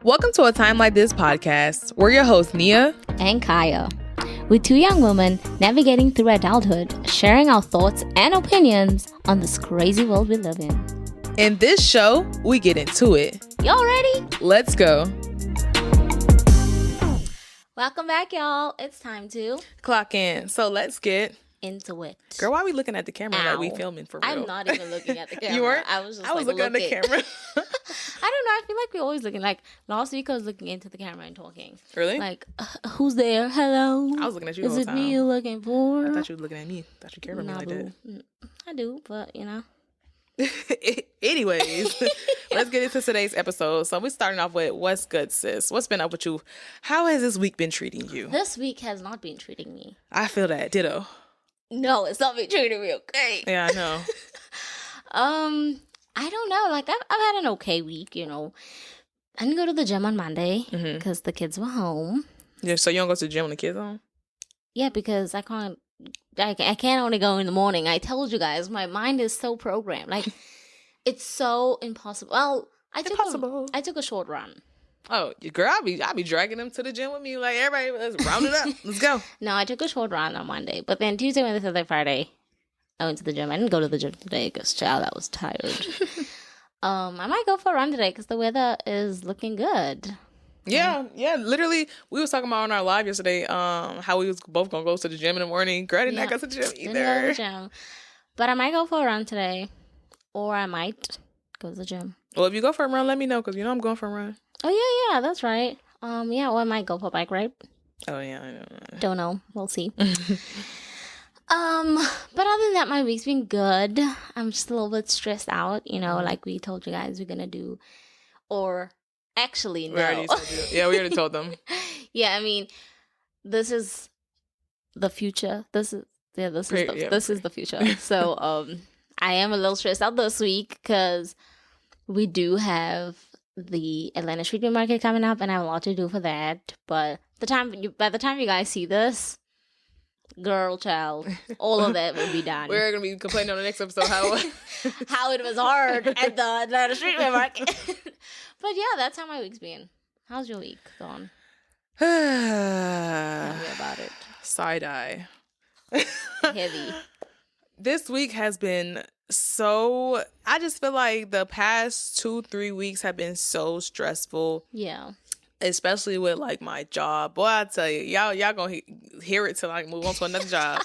Welcome to A Time Like This podcast. We're your hosts, Nia and Kaya. We're two young women navigating through adulthood, sharing our thoughts and opinions on this crazy world we live in. In this show, we get into it. Y'all ready? Let's go. Welcome back, y'all. It's time to clock in. So let's get into it. Girl, why are we looking at the camera like we filming for real? I'm not even looking at the camera. You weren't? I was looking at the camera. I don't know. I feel like we're always looking. Like last week, I was looking into the camera and talking. Really? Like, who's there? Hello. I was looking at you. Is the whole it time. me you're looking for? I thought you were looking at me. I thought you cared about me like that. I do, but you know. Anyways, let's get into today's episode. So we're starting off with what's good, sis? What's been up with you? How has this week been treating you? This week has not been treating me. I feel that. Ditto. No, it's not been treating me okay. Yeah, I know. I don't know. Like I've had an okay week, you know. I didn't go to the gym on Monday because the kids were home. Yeah, so you don't go to the gym when the kids are home? Yeah, because I can't only go in the morning. I told you guys, my mind is so programmed. Like, it's so impossible. Well, I took a short run. Oh, girl, I be dragging them to the gym with me. Like, everybody, let's round it up. Let's go. No, I took a short run on Monday. But then Tuesday, Wednesday, Thursday, Friday, I went to the gym. I didn't go to the gym today because, child, I was tired. I might go for a run today because the weather is looking good. Yeah. Literally, we was talking about on our live yesterday how we was both going to go to the gym in the morning. Girl, I did not go to the gym either. Didn't go to the gym. But I might go for a run today. Or I might go to the gym. Well, if you go for a run, let me know because you know I'm going for a run. Oh, yeah, that's right. Yeah, or I might go for a bike ride. Oh, yeah, I know. Don't know. We'll see. But other than that, my week's been good. I'm just a little bit stressed out, you know, like we told you guys we're going to do. Or actually, no. We already told you. Yeah, we already told them. Yeah, I mean, this is the future. This is the future. So, I am a little stressed out this week because we do have the Atlanta Street Meat Market coming up, and I have a lot to do for that. But by the time you guys see this, girl, child, all of that will be done. We're gonna be complaining on the next episode how it was hard at the Atlanta Street Meat Market. But yeah, that's how my week's been. How's your week gone? Tell me about it. Side eye. Heavy. This week has been so, I just feel like the past 2-3 weeks have been so stressful. Yeah. Especially with like my job. Boy, I tell you, y'all gonna hear it till I move on to another job.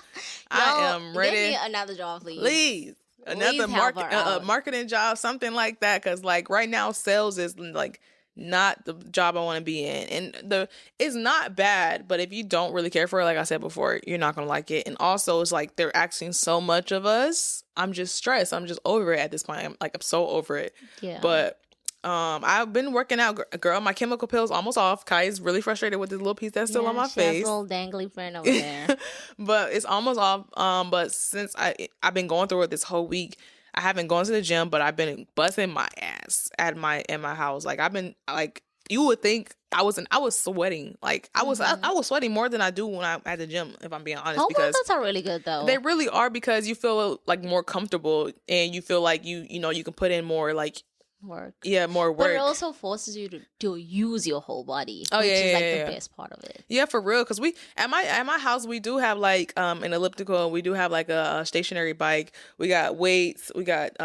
I am ready. Give me another job, please. Please. Another marketing job, something like that. Because like right now, sales is like not the job I want to be in. And it's not bad, but if you don't really care for it, like I said before, you're not gonna like it. And also it's like they're asking so much of us. I'm just stressed. I'm just over it at this point. I'm so over it. Yeah. But I've been working out, girl. My chemical pill's almost off. Kai's really frustrated with this little piece that's still on my face. Little dangly friend over there. But it's almost off. But since I've been going through it this whole week, I haven't gone to the gym, but I've been busting my ass in my house. Like I've been like, you would think I was sweating. Like I was sweating more than I do when I'm at the gym, if I'm being honest. Because that's not really good though. They really are, because you feel like more comfortable and you feel like you can put in more like work. Yeah, more work. But it also forces you to use your whole body. Oh, which yeah, is like yeah, the best part of it. Yeah, for real. Because we at my house we do have like an elliptical. We do have like a stationary bike. We got weights. We got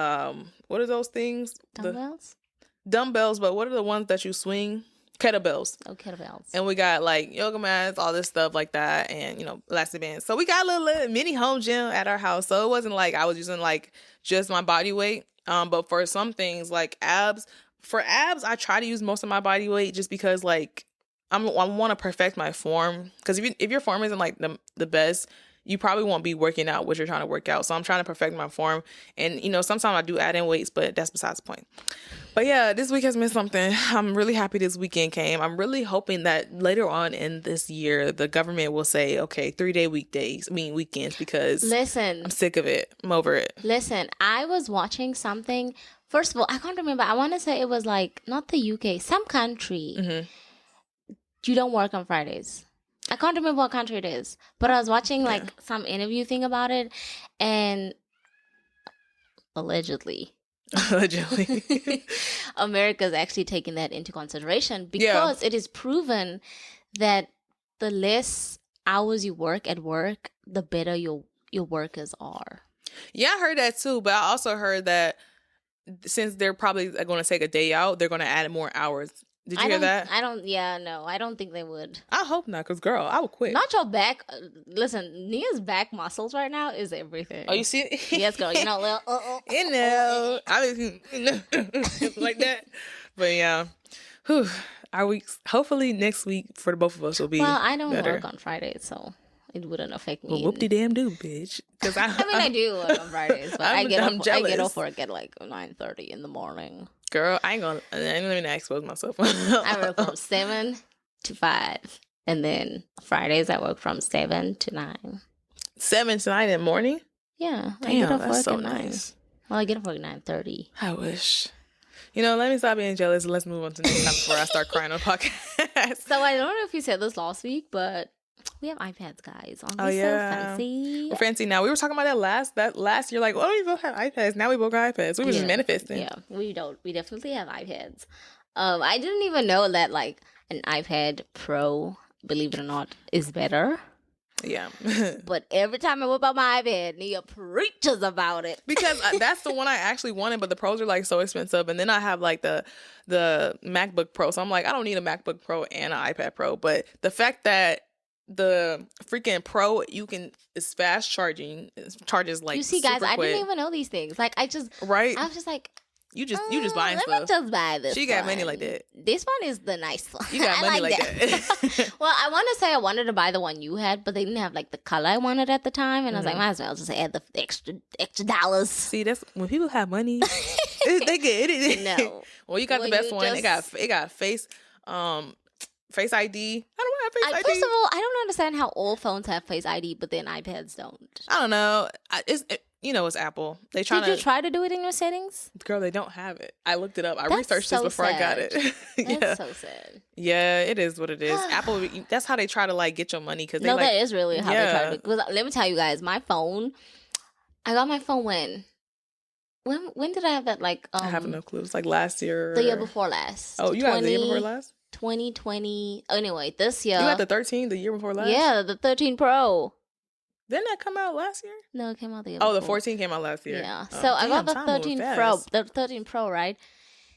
what are those things? Dumbbells. But what are the ones that you swing? Kettlebells. Oh, kettlebells. And we got like yoga mats, all this stuff like that, and elastic bands. So we got a little mini home gym at our house. So it wasn't like I was using like just my body weight. But for some things like abs, I try to use most of my body weight just because like I want to perfect my form. Because if your form isn't like the best, you probably won't be working out what you're trying to work out. So I'm trying to perfect my form. And, sometimes I do add in weights, but that's besides the point. But yeah, this week has been something. I'm really happy this weekend came. I'm really hoping that later on in this year, the government will say, okay, 3-day weekends, because listen, I'm sick of it. I'm over it. Listen, I was watching something. First of all, I can't remember. I want to say it was like, not the UK, some country. Mm-hmm. You don't work on Fridays. I can't remember what country it is, but I was watching like some interview thing about it, and allegedly Allegedly. America's actually taking that into consideration because it is proven that the less hours you work at work, the better your workers are. Yeah, I heard that too, but I also heard that since they're probably going to take a day out, they're going to add more hours. Did you hear that? I don't think they would. I hope not, because girl, I would quit. Not your back. Listen, Nia's back muscles right now is everything. Oh, you see it? Yes, girl. You know, I mean, like that. But yeah, whew, our weeks. Hopefully next week for the both of us will be. Well, I don't better. work on Fridays, so it wouldn't affect me. Well, whoop-de-damn do, bitch. Because I mean, I do work on Fridays, but I get off work at like 9:30 in the morning. Girl, I ain't gonna expose myself. I work from 7 to 5, and then Fridays I work from 7 to 9. 7 to 9 in the morning? Yeah, damn, I get off work so at 9. Nice. Well, I get off work at 9:30. I wish. Let me stop being jealous and let's move on to next time before I start crying on podcast. So I don't know if you said this last week, but we have iPads, guys. Aren't we so fancy? We're fancy now. We were talking about that last year. Like, oh, we both have iPads. Now we both got iPads. We were just manifesting. Yeah, we don't. We definitely have iPads. I didn't even know that like an iPad Pro, believe it or not, is better. Yeah. But every time I whip out my iPad, Nia preaches about it. Because that's the one I actually wanted, but the Pros are like so expensive. And then I have like the MacBook Pro. So I'm like, I don't need a MacBook Pro and an iPad Pro. But the fact that the freaking Pro, it's fast charging. It charges like, you see, guys, I quick. didn't even know these things. Like, I was just like, you just buying let stuff. Let me just buy this. She got money like that. This one is the nice one. You got money like that. Well, I want to say I wanted to buy the one you had, but they didn't have like the color I wanted at the time, and I was like, might as well just add the extra dollars. See, that's when people have money, they get it. No. Well, you got the best one. It got face Face ID. I don't have Face ID. First of all, I don't understand how all phones have Face ID, but then iPads don't. I don't know. It's Apple. Did you try to do it in your settings? Girl, they don't have it. I looked it up. I researched this before I got it. That's so sad. Yeah, it is what it is. Apple, that's how they try to like get your money. That is really how they try to. Because let me tell you guys, my phone, I got my phone when did I have that? Like, I have no clue. It's like last year. The year before last. Oh, you got the year before last? 2020. Anyway, this year. You got the 13 the year before last? Yeah, the 13 Pro. Didn't that come out last year? No, it came out the year before. the 14 came out last year. Yeah. So I got the 13 Pro. The 13 Pro, right?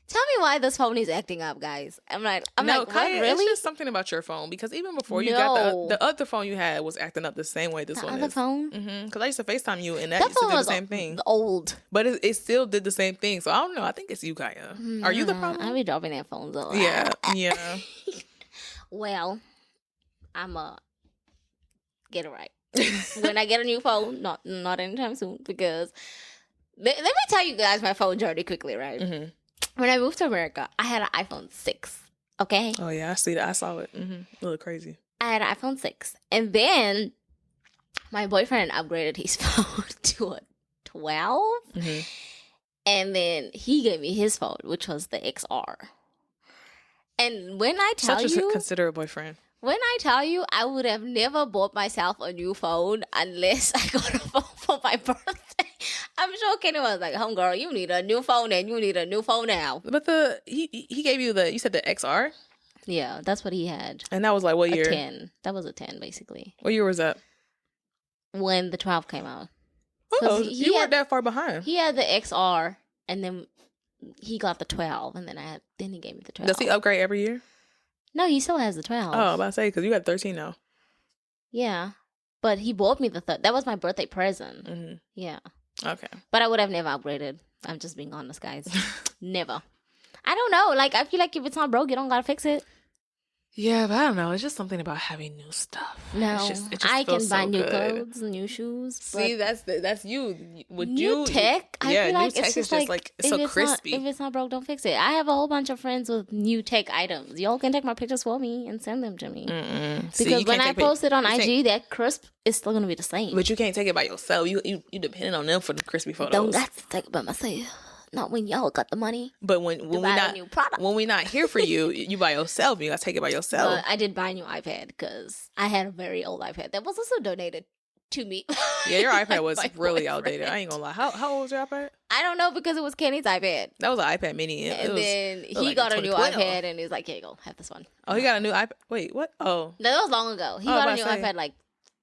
Tell me why this phone is acting up, guys. I'm like, what, really? It's just something about your phone, because even before you got the other phone you had was acting up the same way this one is. The other phone? Because I used to FaceTime you, and that used to do the same thing. Old. But it still did the same thing. So I don't know. I think it's you, Kaya. Are you the problem? I be dropping that phones a lot. Yeah. Well, I'ma get it right. When I get a new phone, not anytime soon, because let me tell you guys my phone journey quickly, right? Mm-hmm. When I moved to America, I had an iPhone 6, okay? Oh, yeah, I see that. I saw it. Mm-hmm. A little crazy. I had an iPhone 6, and then my boyfriend upgraded his phone to a 12, mm-hmm. and then he gave me his phone, which was the XR. And when I tell you... Such a considerate boyfriend. When I tell you, I would have never bought myself a new phone unless I got a phone for my birthday. I'm sure Kenny was like, homegirl, you need a new phone and you need a new phone now. But he gave you you said the XR? Yeah, that's what he had. And that was like what year? 10. That was a 10, basically. What year was that? When the 12 came out. Oh, you weren't that far behind. He had the XR, and then he got the 12, and then he gave me the 12. Does he upgrade every year? No, he still has the 12. Oh, I'm about to say, because you got 13 now. Yeah. But he bought me the that was my birthday present. Mm-hmm. Yeah. Okay. But I would have never upgraded. I'm just being honest, guys. Never. I don't know. Like, I feel like if it's not broke, you don't gotta fix it. Yeah, but I don't know. It's just something about having new stuff. No, it just I can buy new clothes, new shoes. See, that's you. New tech? I feel like new tech is just like it's so crispy. If it's not broke, don't fix it. I have a whole bunch of friends with new tech items. Y'all can take my pictures for me and send them to me. Because when I post it on IG, that crisp is still gonna be the same. But you can't take it by yourself. You depending on them for the crispy photos. Don't got to take it by myself. Not when y'all got the money. But when we not here for you, you by yourself. You gotta take it by yourself. I did buy a new iPad because I had a very old iPad that was also donated to me. Yeah, your iPad was my really boyfriend. outdated. I ain't gonna lie. How old was your iPad? I don't know because it was Kenny's iPad. That was an iPad Mini. Then he got a new iPad and he's like, "Here you go, have this one." Oh, he got a new iPad. Wait, what? Oh, that was long ago. He got a new iPad like.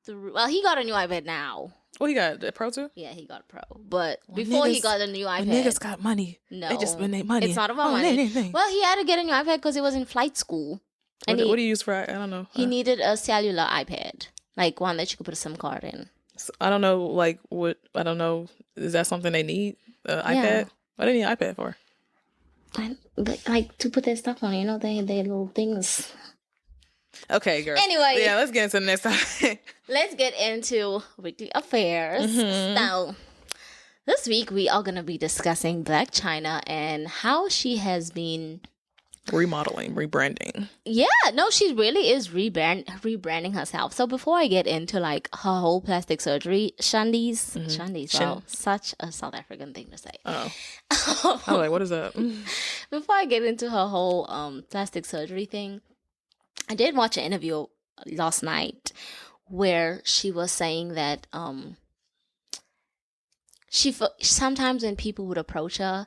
Well, he got a new iPad now. Well, he got the Pro too? Yeah, he got a Pro. But before he got a new iPad... niggas got money. No. They just spend their money. It's not about money. Well, he had to get a new iPad because he was in flight school. And what do you use for... I don't know. He needed a cellular iPad. Like one that you could put a SIM card in. So, I don't know, like, what... I don't know. Is that something they need? iPad? What do they need an iPad for? Like, to put their stuff on, you know, they little things... Okay, girl. Anyway. Yeah, let's get into the next topic. Let's get into weekly affairs. Mm-hmm. Now, this week we are going to be discussing Blac Chyna and how she has been... remodeling, rebranding. Yeah, no, she really is rebranding herself. So before I get into, like, her whole plastic surgery, Shandy's... Mm-hmm. Shandy's, wow, such a South African thing to say. Oh. I was like, what is that? Before I get into her whole plastic surgery thing, I did watch an interview last night where she was saying that sometimes when people would approach her,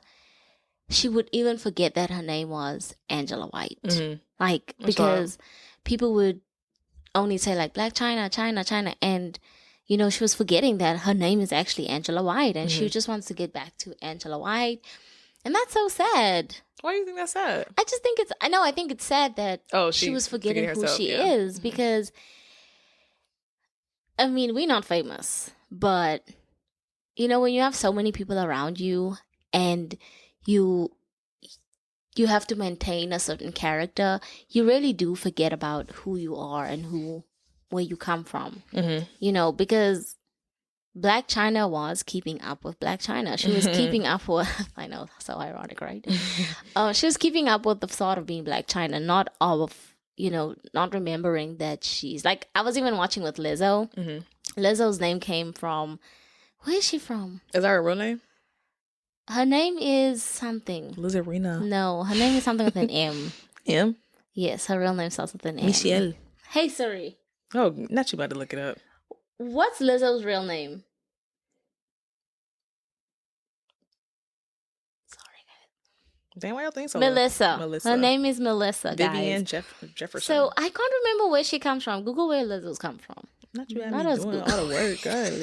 she would even forget that her name was Angela White. Mm-hmm. Like, because people would only say, like, Blac Chyna, Chyna, Chyna. And, you know, she was forgetting that her name is actually Angela White. And she just wants to get back to Angela White. And that's so sad. Why do you think that's sad? I just think I think it's sad that she was forgetting who she is because, I mean, we're not famous, but, you know, when you have so many people around you and you have to maintain a certain character, you really do forget about who you are and where you come from, you know, because Blac Chyna was keeping up with Blac Chyna. She was keeping up with... I know, so ironic, right? She was keeping up with the thought of being Blac Chyna, not remembering that she's... Like, I was even watching with Lizzo. Mm-hmm. Lizzo's name came from... Where is she from? Is that her real name? Her name is something. Lizarina. No, her name is something with an M. M? Yes, her real name starts with an M. Michelle. Hey, Siri. Oh, not you about to look it up. What's Lizzo's real name? Damn, why y'all think so? Melissa. Her name is Melissa, Vivian guys. Jefferson. So, I can't remember where she comes from. Google where Lizzo's come from. Not you having me doing all the work. Golly.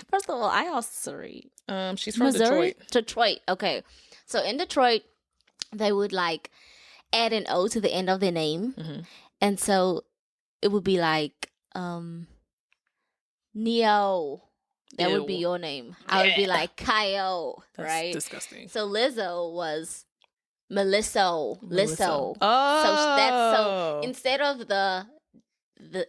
First of all, I asked Siri. She's from Missouri? Detroit. Detroit, okay. So, in Detroit, they would, like, add an O to the end of their name. Mm-hmm. And so, it would be like, Neo. That would be your name. I would be like Kyle, right? That's disgusting. So Lizzo was Melissa. Oh. So instead of the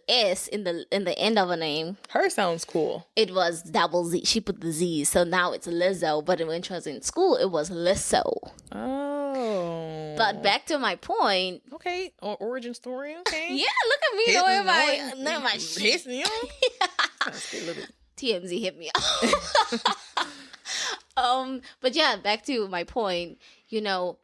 S in the end of a name, her sounds cool. It was double Z. She put the Z, so now it's Lizzo. But when she was in school, it was Lizzo. Oh. But back to my point. Okay, origin story. Okay. Yeah, look at me knowing my shit. TMZ hit me up. But yeah, back to my point, you know,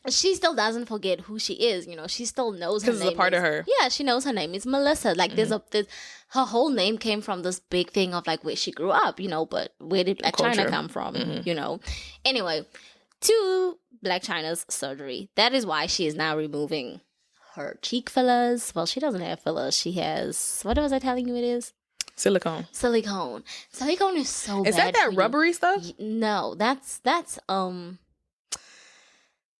she still doesn't forget who she is, you know, she still knows her name. Because it's a part of her. Yeah, she knows her name is Melissa. Like, there's her whole name came from this big thing of, like, where she grew up, you know, but where did Blac Chyna come from, you know? Anyway, to Blac Chyna's surgery. That is why she is now removing her cheek fillers. Well, she doesn't have fillers. She has, what was I telling you it is? Silicone is so bad. Is that rubbery stuff? No, that's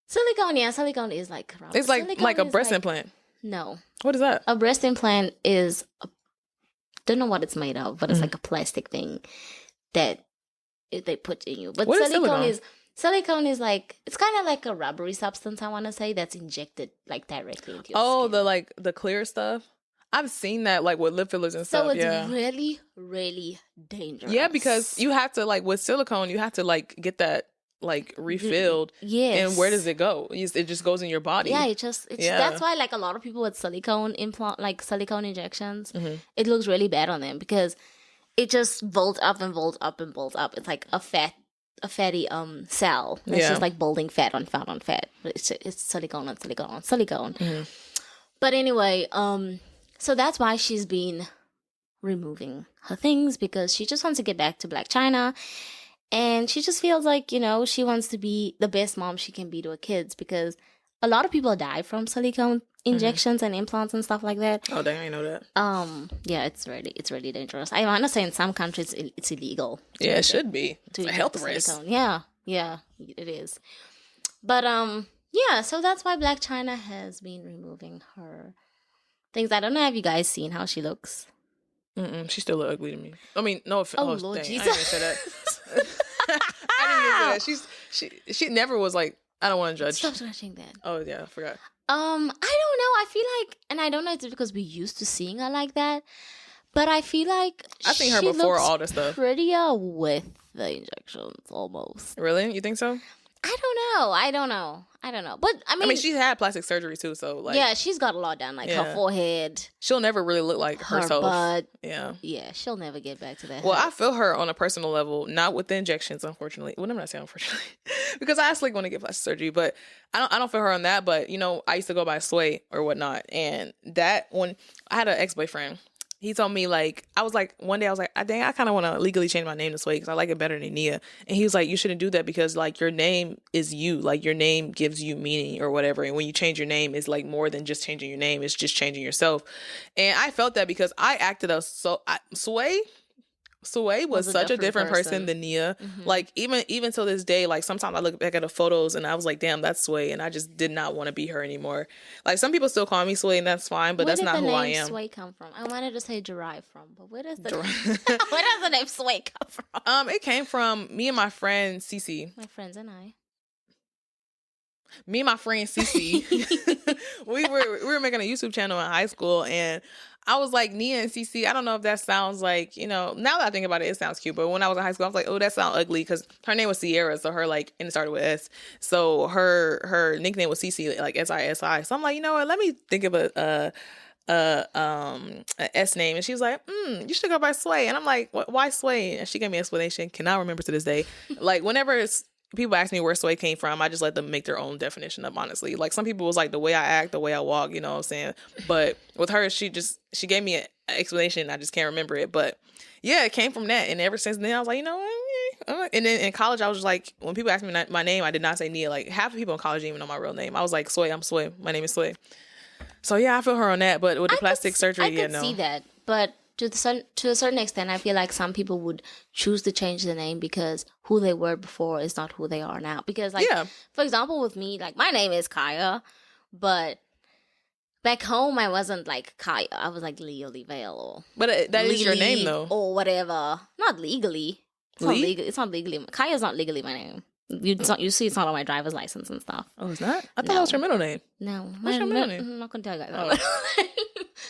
silicone. Yeah, silicone is like rubber. It's like a breast implant. No. What is that? A breast implant is don't know what it's made of, but it's like a plastic thing that they put in you. But what silicone is like, it's kind of like a rubbery substance, I want to say, that's injected like directly into your skin. The clear stuff. I've seen that, like, with lip fillers and stuff. So it's really, really dangerous. Yeah, because you have to, like, with silicone, you have to, like, get that, like, refilled. Yes. And where does it go? It just goes in your body. Yeah, that's why, like, a lot of people with silicone implant, like, silicone injections, it looks really bad on them because it just volts up and volts up and volts up. It's like a fatty cell. It's just like building fat on fat on fat. It's silicone on silicone on silicone. But anyway, so that's why she's been removing her things because she just wants to get back to Blac Chyna. And she just feels like, you know, she wants to be the best mom she can be to her kids because a lot of people die from silicone injections and implants and stuff like that. Oh, dang, I know that. Yeah, it's really dangerous. I want to say in some countries it's illegal. Yeah, it should be. It's a health risk. Yeah, it is. But yeah, so that's why Blac Chyna has been removing her things. I don't know. Have you guys seen how she looks? She still look ugly to me. I mean, no offense. Oh, Lord dang, Jesus. I didn't even say that. I didn't even say that. She never was like, I don't want to judge. Stop scratching that. Oh, yeah, I forgot. I don't know. I feel like, and I don't know if it's because we're used to seeing her like that, but I feel like I've seen her before all this stuff. Prettier with the injections, almost. Really? You think so? I don't know. But I mean, she's had plastic surgery too, so like, yeah, she's got a lot done, like her forehead. She'll never really look like herself. Butt. Yeah, she'll never get back to that. Well, I feel her on a personal level, not with the injections, unfortunately. Well, I'm not saying unfortunately, because I actually want to get plastic surgery, but I don't feel her on that. But you know, I used to go by Sway or whatnot, and that when I had an ex-boyfriend. He told me, like, I was like, one day I was like, dang, I kind of want to legally change my name to Sway because I like it better than Nia. And he was like, you shouldn't do that because, like, your name is you. Like, your name gives you meaning or whatever. And when you change your name, it's, like, more than just changing your name. It's just changing yourself. And I felt that because I acted Sway was such a different person than Nia. Mm-hmm. Like, even till this day, like, sometimes I look back at the photos and I was like, damn, that's Sway. And I just did not want to be her anymore. Like, some people still call me Sway and that's fine, but that's not who I am. Where did the name Sway come from? I wanted to say derive from, but where does the where does the name Sway come from? It came from me and my friend Cece. My friends and I. Me and my friend Cece, we were making a YouTube channel in high school, and I was like, Nia and Cece, I don't know if that sounds like, you know, now that I think about it, it sounds cute. But when I was in high school, I was like, oh, that sounds ugly because her name was Sierra. So her, like, and it started with S. So her nickname was Cece, like SISI. So I'm like, you know what? Let me think of a S name. And she was like, you should go by Sway. And I'm like, why Sway? And she gave me an explanation. Cannot remember to this day. Like, whenever people ask me where Sway came from, I just let them make their own definition up, honestly. Like, some people was like the way I act, the way I walk, you know what I'm saying? But with her, she gave me an explanation. I just can't remember it. But yeah, it came from that. And ever since then, I was like, you know what? And then in college, I was just like, when people asked me my name, I did not say Nia. Like, half the people in college didn't even know my real name. I was like, Sway, I'm Sway. My name is Sway. So yeah, I feel her on that. But with the plastic surgery, I could see that. But to a certain extent, I feel like some people would choose to change the name because who they were before is not who they are now. Because, like, for example, with me, like, my name is Kaya, but back home, I wasn't like Kaya. I was like Leo Vale, but that is your name, though, or whatever. Not legally. It's not legally. Kaya's not legally my name. You see, it's not on my driver's license and stuff. Oh, it's not? I thought that was your middle name. No, what's your middle name? I'm not gonna tell you guys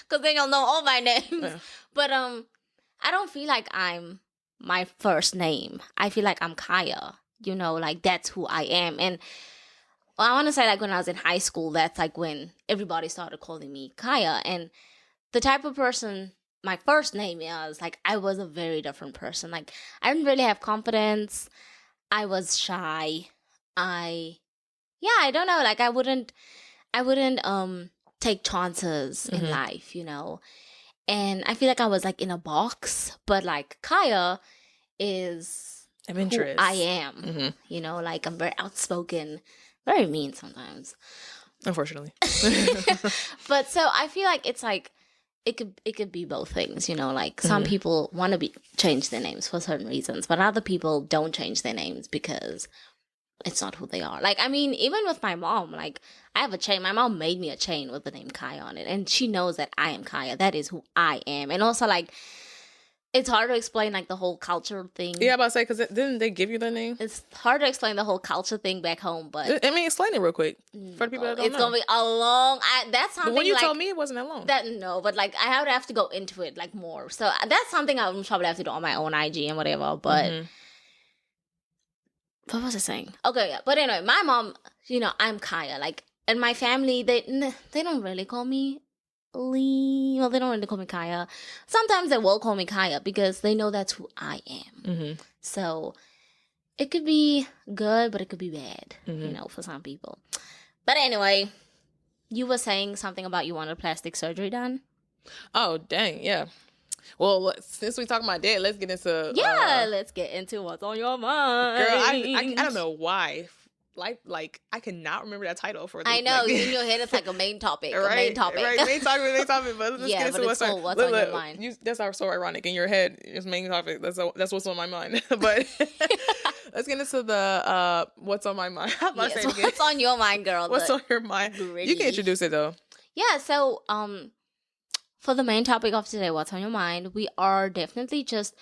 because then you'll know all my names. Yeah. But I don't feel like I'm my first name. I feel like I'm Kaya. You know, like, that's who I am. And I want to say, like, when I was in high school, that's like when everybody started calling me Kaya. And the type of person my first name is, like, I was a very different person. Like, I didn't really have confidence. I was shy. I don't know. Like, I wouldn't take chances in life, you know. And I feel like I was, like, in a box. But, like, Kaya is who I am. You know, like, I'm very outspoken, very mean sometimes. Unfortunately. But so I feel like it's like it could be both things, you know, like some people want to change their names for certain reasons, but other people don't change their names because it's not who they are. Like, I mean, even with my mom, like, I have a chain. My mom made me a chain with the name Kaya on it, and she knows that I am Kaya. That is who I am. And also, like, it's hard to explain, like, the whole culture thing. Yeah, I'm about to say, because didn't they give you the name? It's hard to explain the whole culture thing back home, but... I mean, explain it real quick for the people that don't know. It's going to be a long... that's something, but when you like, told me, it wasn't that long. No, but, like, I would have to go into it, like, more. So that's something I would probably have to do on my own IG and whatever, but... What was I saying? Okay, yeah. But anyway, my mom, you know, I'm Kaya. Like, and my family, they don't really call me Lee. Well, they don't really call me Kaya. Sometimes they will call me Kaya because they know that's who I am. So it could be good, but it could be bad, you know, for some people. But anyway, you were saying something about you wanted plastic surgery done? Oh, dang, yeah. Well, since we talking about that, let's get into let's get into what's on your mind. Girl, I don't know why. Like I cannot remember that title for. I know like, in your head it's like a main topic, right, a main topic, right, main topic. But let's get into what's on your mind. That's so ironic. In your head, it's main topic. That's what's on my mind. But let's get into the what's on my mind. Yes, what's on your mind, girl? What's on your mind? You can introduce it though. Yeah. So for the main topic of today, what's on your mind? We are definitely just,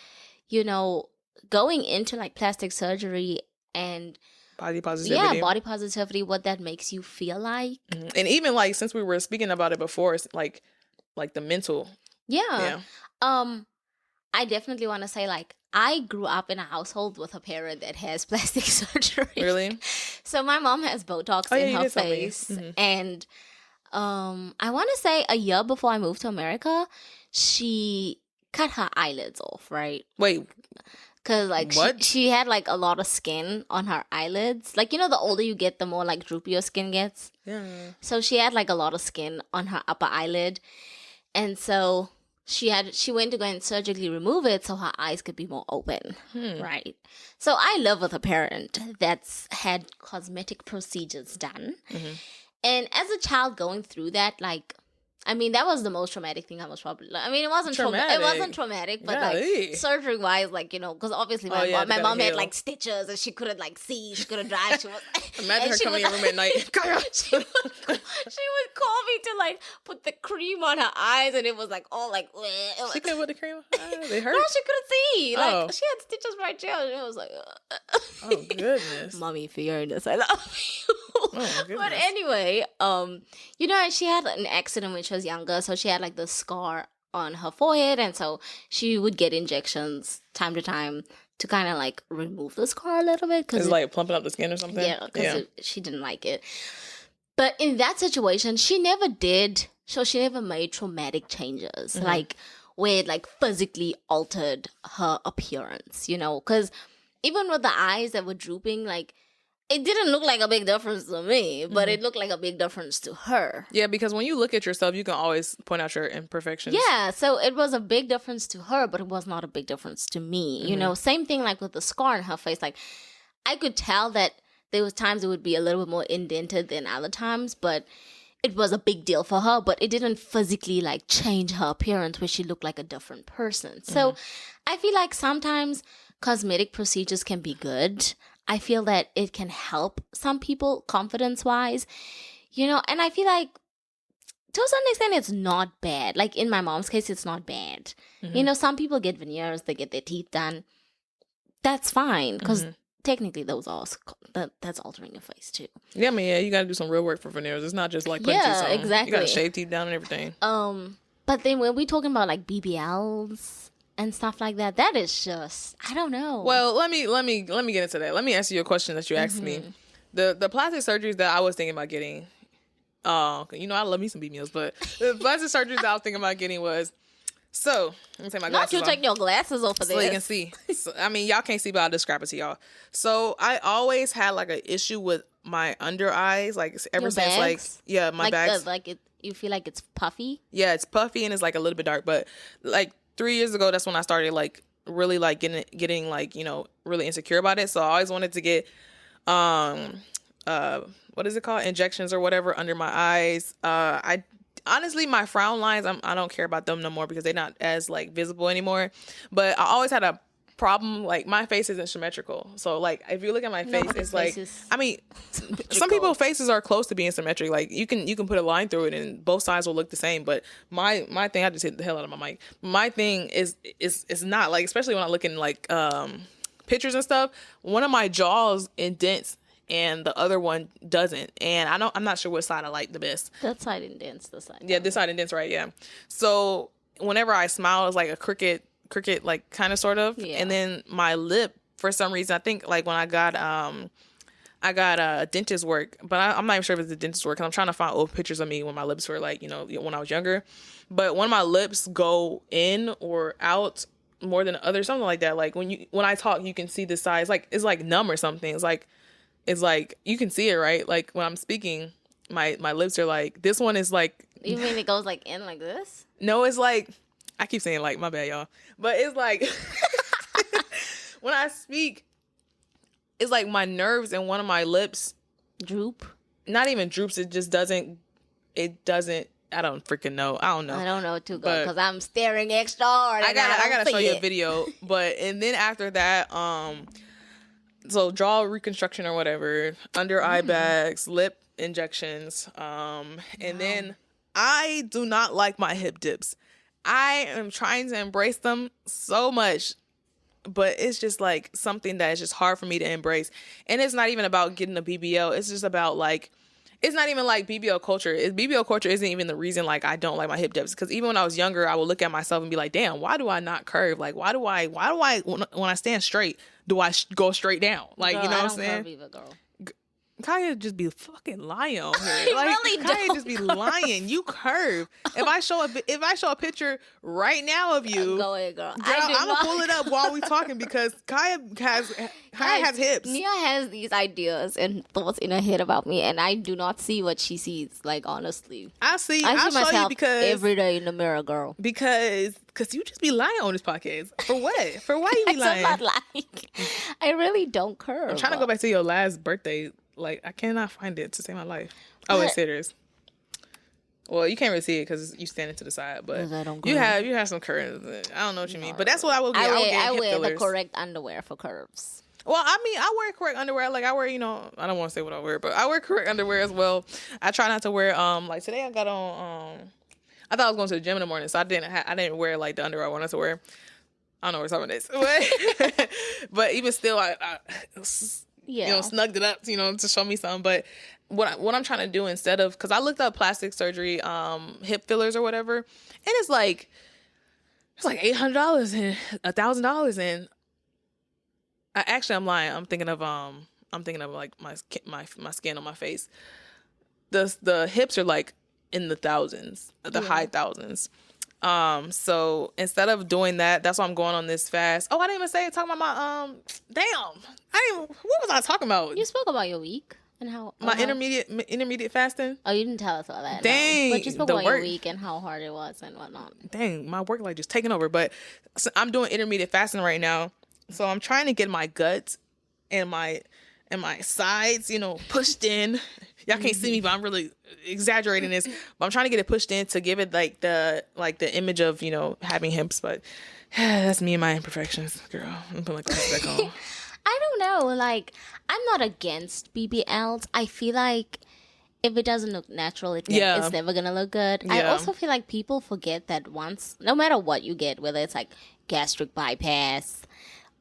going into like plastic surgery and body positivity. Yeah, body positivity, what that makes you feel like. Mm-hmm. And even like since we were speaking about it before, it's like the mental. Yeah. I definitely want to say like I grew up in a household with a parent that has plastic surgery. Really? So my mom has Botox in her face. Mm-hmm. And I want to say a year before I moved to America, she cut her eyelids off, right? Wait. Because, like, she had, like, a lot of skin on her eyelids. Like, the older you get, the more, like, droopy your skin gets. Yeah. So she had, like, a lot of skin on her upper eyelid. And so she went to go and surgically remove it so her eyes could be more open. Right? So I live with a parent that's had cosmetic procedures done. Mm-hmm. And as a child going through that, like... I mean, that was the most traumatic thing I was probably... I mean, it wasn't traumatic, but, like, surgery-wise, like, because obviously my mom had, like, stitches, and she couldn't, like, see. She couldn't drive. She was... Imagine her coming in your room at night. she would call me to, like, put the cream on her eyes, and it was, like, all, like... She couldn't put the cream on? They hurt? No, she couldn't see. Like, she had stitches right there, and it was like... Oh, goodness. Mommy, if you're hearing this, I love you. Oh, but anyway, she had an accident when she was younger, so she had like the scar on her forehead, and so she would get injections time to time to kind of like remove the scar a little bit because it's like plumping up the skin or something. Yeah, because she didn't like it. But in that situation, she never made traumatic changes, like where it like physically altered her appearance, because even with the eyes that were drooping, like. It didn't look like a big difference to me, but it looked like a big difference to her. Yeah, because when you look at yourself, you can always point out your imperfections. Yeah, so it was a big difference to her, but it was not a big difference to me. Same thing like with the scar on her face. Like, I could tell that there was times it would be a little bit more indented than other times, but it was a big deal for her, but it didn't physically like change her appearance where she looked like a different person. So I feel like sometimes cosmetic procedures can be good. I feel that it can help some people confidence-wise, and I feel like to a certain extent it's not bad. Like in my mom's case, it's not bad. Some people get veneers, they get their teeth done. That's fine because technically that's altering your face too. Yeah, I mean, you got to do some real work for veneers. It's not just like putting teeth on. Exactly. You got to shave teeth down and everything. But then when we're talking about like BBLs and stuff like that, that is just, I don't know. Well, let me get into that. Let me answer your question that you asked me. The plastic surgeries that I was thinking about getting, I love me some BBLs, but the plastic surgeries that I was thinking about getting was, so let me take my glasses off. Not you take your glasses off of this. So you can see. So, I mean, y'all can't see, but I'll describe it to y'all. So I always had like an issue with my under eyes, like ever since bags? My bags. You feel like it's puffy? Yeah, it's puffy and it's like a little bit dark, but like 3 years ago, that's when I started like really like getting like, really insecure about it. So I always wanted to get, what is it called? Injections or whatever under my eyes. I honestly, my frown lines, I don't care about them no more because they're not as like visible anymore. But I always had a problem, like my face isn't symmetrical. So like if you look at my face, it's like, I mean, some people's faces are close to being symmetric. Like you can put a line through it and both sides will look the same. But my thing, I just hit the hell out of my mic. My thing is not like, especially when I look in like pictures and stuff, one of my jaws indents and the other one doesn't. And I'm not sure what side I like the best. That side indents, the side. Yeah, this side indents, right? Yeah. So whenever I smile, it's like a crooked like kind of sort of. And then my lip, for some reason, I think like when I got dentist work, but I'm not even sure if it's the dentist work because I'm trying to find old pictures of me when my lips were like, when I was younger. But when my lips go in or out more than others, something like that. Like when I talk, you can see the size. Like it's like numb or something. It's like you can see it, right? Like when I'm speaking, my lips are like, this one is like. You mean it goes like in like this? No, it's like. I keep saying like, my bad, y'all. But it's like, when I speak, it's like my nerves and one of my lips droop. Not even droops. It just doesn't. It doesn't. I don't freaking know. I don't know. I don't know too good because I'm staring extra hard. I gotta show you a video. But and then after that, so jaw reconstruction or whatever, under eye bags, lip injections, and then I do not like my hip dips. I am trying to embrace them so much, but it's just like something that is just hard for me to embrace. And it's not even about getting a BBL. It's just about like, it's not even like BBL culture. BBL culture isn't even the reason like I don't like my hip dips. Because even when I was younger, I would look at myself and be like, damn, why do I not curve? Like, why do I when I stand straight, do I go straight down? Like, girl, you know what I'm saying? Curve either, girl. Kaya just be fucking lying on here. Like, really Kaya just be lying. You curve. If I show a picture right now of you, go ahead, girl. I'm gonna pull it up while we talking because Kaya has hips. Nia has these ideas and thoughts in her head about me, and I do not see what she sees. Like, honestly, I'll show you because every day in the mirror, girl. Because you just be lying on this podcast. For what? For why you be lying? I'm not lying. I really don't curve. I'm trying to go back to your last birthday. Like, I cannot find it to save my life. Oh, it's serious. Well, you can't really see it because you standing to the side, but you have some curves. I don't know what you mean, but that's what I will get. I wear the correct underwear for curves. Well, I mean, I wear correct underwear. Like, I wear, I don't want to say what I wear, but I wear correct underwear as well. I try not to wear, like today I got on, I thought I was going to the gym in the morning, so I didn't wear like the underwear I wanted to wear. I don't know where some of this, but even still, I snugged it up, to show me something. But what I'm trying to do instead of, because I looked up plastic surgery, hip fillers or whatever, and it's like $800 and $1,000, and I'm lying. I'm thinking of like my skin on my face. The hips are like in the thousands, the high thousands. So instead of doing that, that's why I'm going on this fast. Oh, I didn't even talking about my, what was I talking about? You spoke about your week and how my intermediate fasting. Oh, you didn't tell us all that. Dang. No. But you spoke about your week and how hard it was and whatnot. Dang, my work like just taking over. But so I'm doing intermediate fasting right now. So I'm trying to get my guts and my sides, pushed in. Y'all can't see me, but I'm really exaggerating this. But I'm trying to get it pushed in to give it like the image of, having hips. But that's me and my imperfections, girl. I'm putting like that back on. I don't know. Like, I'm not against BBLs. I feel like if it doesn't look natural, it's never gonna look good. Yeah. I also feel like people forget that once, no matter what you get, whether it's like gastric bypass,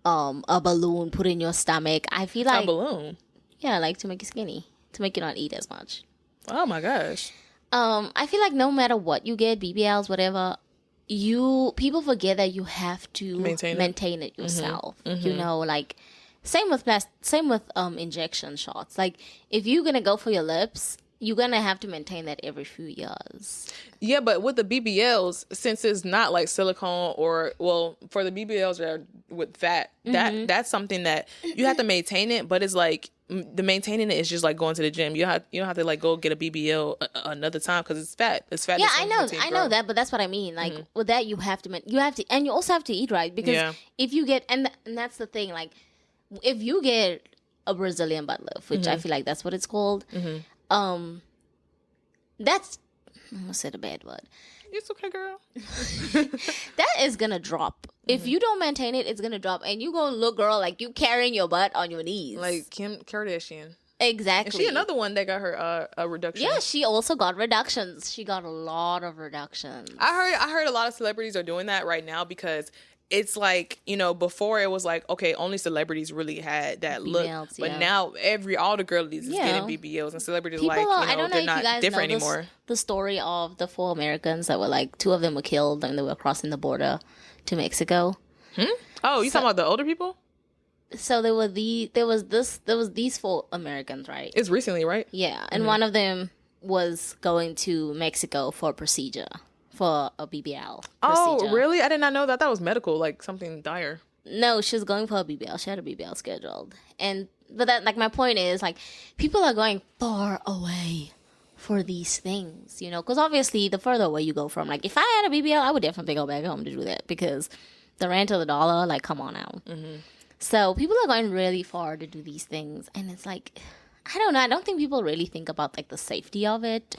a balloon put in your stomach, I feel like a balloon. Yeah, like to make you skinny, to make you not eat as much. Oh my gosh. I feel like no matter what you get, BBLs, whatever, people forget that you have to maintain it yourself. Mm-hmm. Like same with injection shots. Like if you're gonna go for your lips, you're gonna have to maintain that every few years. Yeah, but with the BBLs, since it's not like silicone for the BBLs that are with fat, that's something that you have to maintain it, but it's like the maintaining it is just like going to the gym. You don't have to like go get a BBL another time because it's fat. It's fat. Yeah, I know that, but that's what I mean. Like with that, you have to, and you also have to eat right because if you get, and that's the thing. Like if you get a Brazilian butt lift, which I feel like that's what it's called. That's, I almost said a bad word. It's okay, girl. That is gonna drop. If you don't maintain it, it's gonna drop, and you gonna look, girl, like you carrying your butt on your knees, like Kim Kardashian. Exactly. And she another one that got her a reduction. Yeah, she also got reductions. She got a lot of reductions. I heard a lot of celebrities are doing that right now because it's like, before it was like, okay, only celebrities really had that look. BBLs, but now all the girlies is getting BBLs, and celebrities they're not different anymore. The story of the 4 Americans that were like, 2 of them were killed and they were crossing the border to Mexico. Oh, you talking about the older people? So there was these 4 Americans, right? It's recently, right? Yeah, and one of them was going to Mexico for a procedure. For a BBL procedure. Oh, really? I did not know that. That was medical, like something dire. No, she was going for a BBL. She had a BBL scheduled. But that, like, my point is, like, people are going far away for these things, you know, because obviously the further away you go from, like, if I had a BBL, I would definitely go back home to do that because the rent of the dollar, like, come on now. So people are going really far to do these things, and it's like, I don't know, I don't think people really think about, like, the safety of it,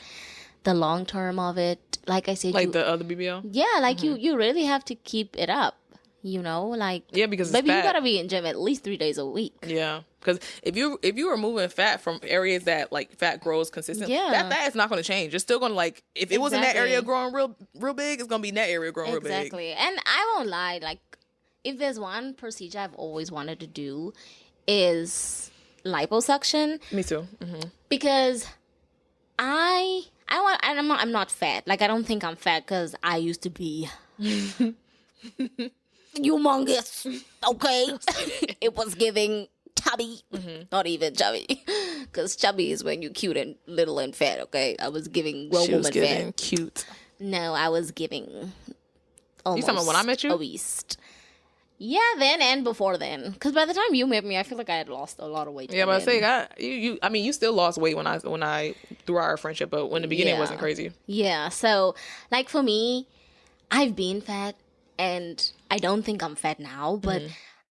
the long term of it. Like I said, like the other BBL. Yeah, like you really have to keep it up. You know, like, yeah, because baby, you gotta be in gym at least 3 days a week. Yeah, because if you removing fat from areas that like fat grows consistently, that is not going to change. It's still going to, like, if it was in that area growing real big, it's going to be in that area growing real big. Exactly. And I won't lie, like, if there's one procedure I've always wanted to do is liposuction. Me too. Because I'm not fat. Like, I don't think I'm fat because I used to be humongous, okay? It was giving chubby, not even chubby, because chubby is when you're cute and little and fat, okay? I was giving grown woman fat. Cute. No, I was giving almost you talking about when I met you? obese. Yeah, then and before then, because by the time you met me, I feel like I had lost a lot of weight. Yeah, but I say you still lost weight when I through our friendship, but in the beginning it wasn't crazy. Yeah, so like for me, I've been fat. And I don't think I'm fat now, but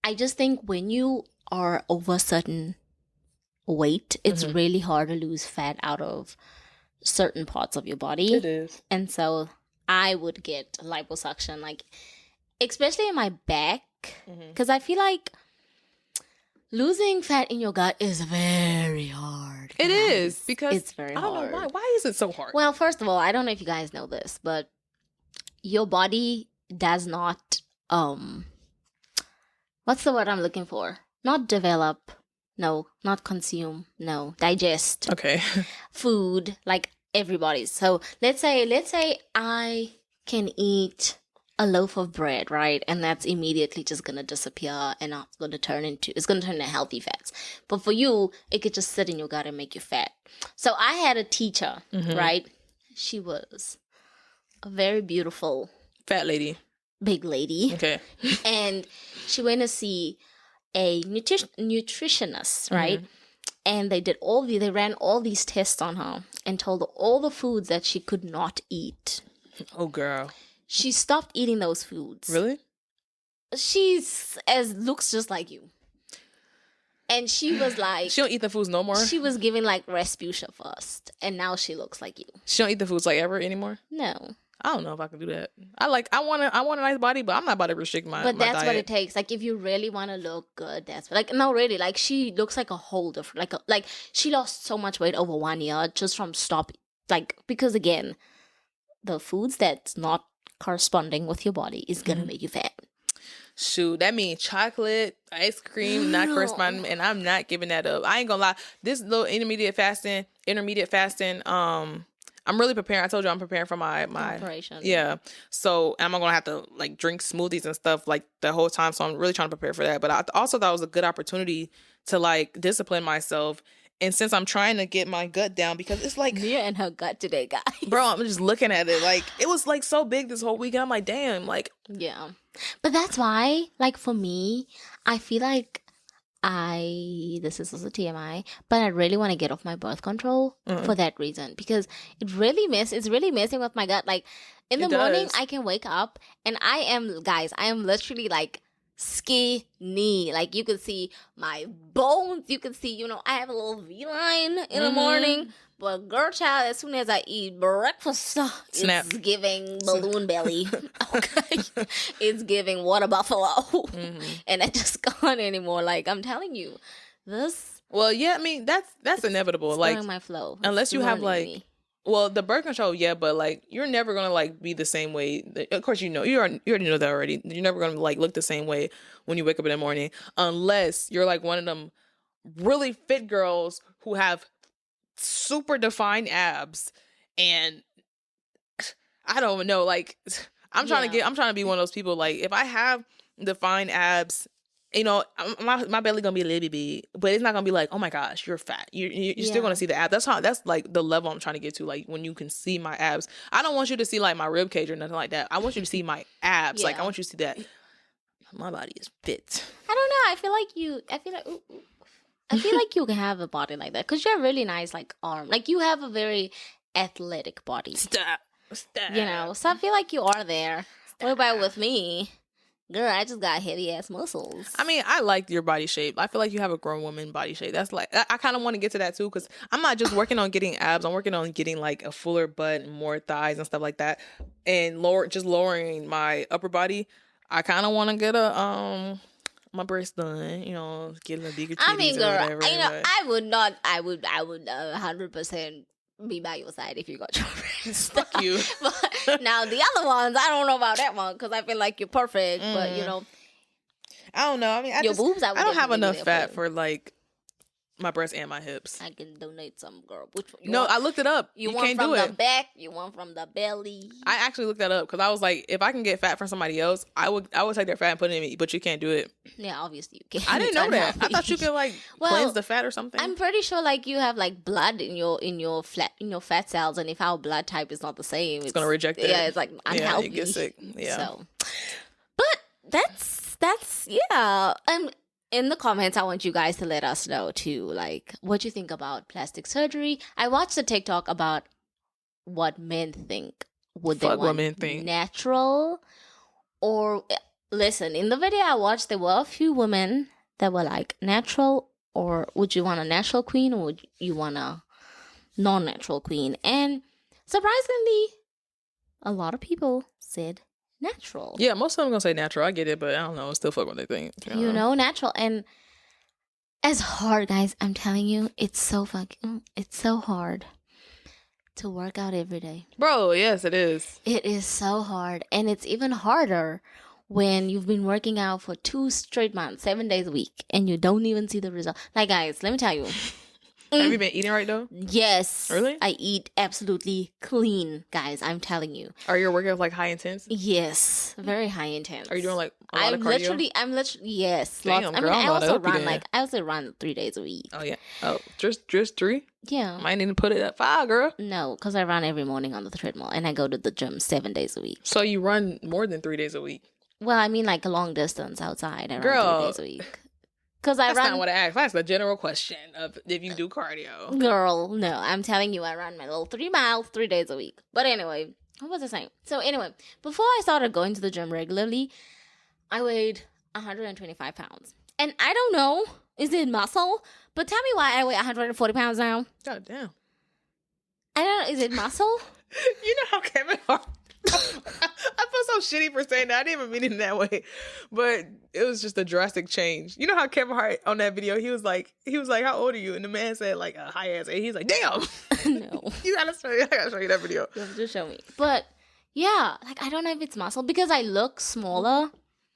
I just think when you are over a certain weight, it's really hard to lose fat out of certain parts of your body. It is. And so I would get liposuction, like, especially in my back, because I feel like losing fat in your gut is very hard. It is, because it's very hard. I don't know why. Why is it so hard? Well, first of all, I don't know if you guys know this, but your body does not what's the word I'm looking for? Not develop, no, not consume, no, digest. Okay. Food like everybody's. So let's say I can eat a loaf of bread, right? And that's immediately just gonna disappear and it's gonna turn into healthy fats. But for you, it could just sit in your gut and make you fat. So I had a teacher, right? She was a very beautiful fat lady. Big lady. Okay. And she went to see a nutritionist, right? And they ran all these tests on her and told her all the foods that she could not eat. Oh, girl. She stopped eating those foods. Really? Looks just like you. And she was like... She don't eat the foods no more? She was giving, like, Respucia first. And now she looks like you. She don't eat the foods, like, ever anymore? No. I don't know if I can do that. I want a nice body, but I'm not about to restrict my But that's diet. what it takes. Like, if you really want to look good, that's like, no, really. Like, she looks like a whole different, like she lost so much weight over 1 year just from because again, the foods that's not corresponding with your body is gonna make you fat. Shoot, that means chocolate, ice cream, not corresponding, and I'm not giving that up. I ain't gonna lie. This little intermediate fasting, I'm really preparing. I told you I'm preparing for my operation. Yeah. So I'm gonna have to like drink smoothies and stuff like the whole time. So I'm really trying to prepare for that. But I also thought it was a good opportunity to like discipline myself. And since I'm trying to get my gut down, because it's like Mia and her gut today, guys. Bro, I'm just looking at it. Like it was like so big this whole weekend. I'm like, damn, like yeah. But that's why, like for me, I feel like this is also TMI, but I really want to get off my birth control for that reason, because it's really messing with my gut. Like in the morning, I can wake up and I am literally like skinny. Like you can see my bones. You can see, I have a little V line in the morning. But girl child, as soon as I eat breakfast, it's giving balloon belly. Okay. It's giving water buffalo. And I just can't anymore. Like I'm telling you, this. Well, yeah, I mean that's inevitable. It's like my flow. Unless you have like well, the birth control, yeah, but like you're never gonna like be the same way. Of course, you already know that already. You're never gonna like look the same way when you wake up in the morning, unless you're like one of them really fit girls who have super defined abs. And I don't even know, like I'm trying to be one of those people. Like if I have defined abs, my belly gonna be a little bit big, but it's not gonna be like, oh my gosh, you're fat. You're still gonna see the abs. That's like the level I'm trying to get to. Like when you can see my abs, I don't want you to see like my rib cage or nothing like that. I want you to see my abs. Like I want you to see that my body is fit. I don't know. I feel like you can have a body like that because you have really nice like arm. Like you have a very athletic body. Stop. You know, so I feel like you are there. What about with me? Girl, I just got heavy ass muscles. I mean, I like your body shape. I feel like you have a grown woman body shape. That's like, I kind of want to get to that too, because I'm not just working on getting abs. I'm working on getting like a fuller butt and more thighs and stuff like that, and lowering my upper body. I kind of want to get my breasts done. You know, getting a bigger titties. I mean, girl, or whatever, you know, but... I would 100% be by your side if you got your breasts. Fuck you. But now the other ones, I don't know about that one because I feel like you're perfect. But you know, I don't know. I mean, your boobs. I don't have enough fat for like my breasts and my hips. I can donate some, girl. Which one? No, I looked it up. You want can't from do the it. back? You want from the belly? I actually looked that up because I was like, if I can get fat from somebody else, I would take their fat and put it in me. But you can't do it. Yeah, obviously you can. I didn't know that. I thought you could like cleanse the fat or something. I'm pretty sure like you have like blood in your fat cells, and if our blood type is not the same, it's gonna reject it. Yeah, it's like unhealthy. Yeah, you get sick. Yeah. So, but that's yeah. In the comments, I want you guys to let us know too, like what you think about plastic surgery. I watched a TikTok about what men think. Would they want men think. Natural or listen? In the video I watched, there were a few women that were like natural, or would you want a natural queen, or would you want a non-natural queen? And surprisingly, a lot of people said natural. Yeah, most of them gonna say natural. I get it, but I don't know. Still fuck what they think. You know, natural. And it's hard, guys. I'm telling you, it's so hard to work out every day. Bro, yes, it is. It is so hard. And it's even harder when you've been working out for 2 straight months, 7 days a week, and you don't even see the result. Like, guys, let me tell you. Have you been eating right though? Yes. Really? I eat absolutely clean, guys. I'm telling you. Are your workouts like high intense? Yes, very high intense. Are you doing like a lot of cardio? I'm literally yes. Damn, lots. girl, I also run 3 days a week. Oh yeah. Oh, just 3? Yeah. Might need to put it at 5, girl. No, because I run every morning on the treadmill, and I go to the gym 7 days a week. So you run more than 3 days a week? Well, I mean like a long distance outside. I girl, run 3 days a week. That's not what I asked. That's the general question of if you do cardio. Girl, no. I'm telling you, I run my little 3 miles 3 days a week. But anyway, what was I saying? So anyway, before I started going to the gym regularly, I weighed 125 pounds. And I don't know, is it muscle? But tell me why I weigh 140 pounds now. God damn. I don't know, is it muscle? You know how Kevin Hart... I feel so shitty for saying that. I didn't even mean it in that way, but it was just a drastic change. You know how Kevin Hart on that video, he was like, how old are you? And the man said like a high ass age. He's like, damn. No. I gotta show you that video. You have to show me. But yeah, like I don't know if it's muscle because I look smaller.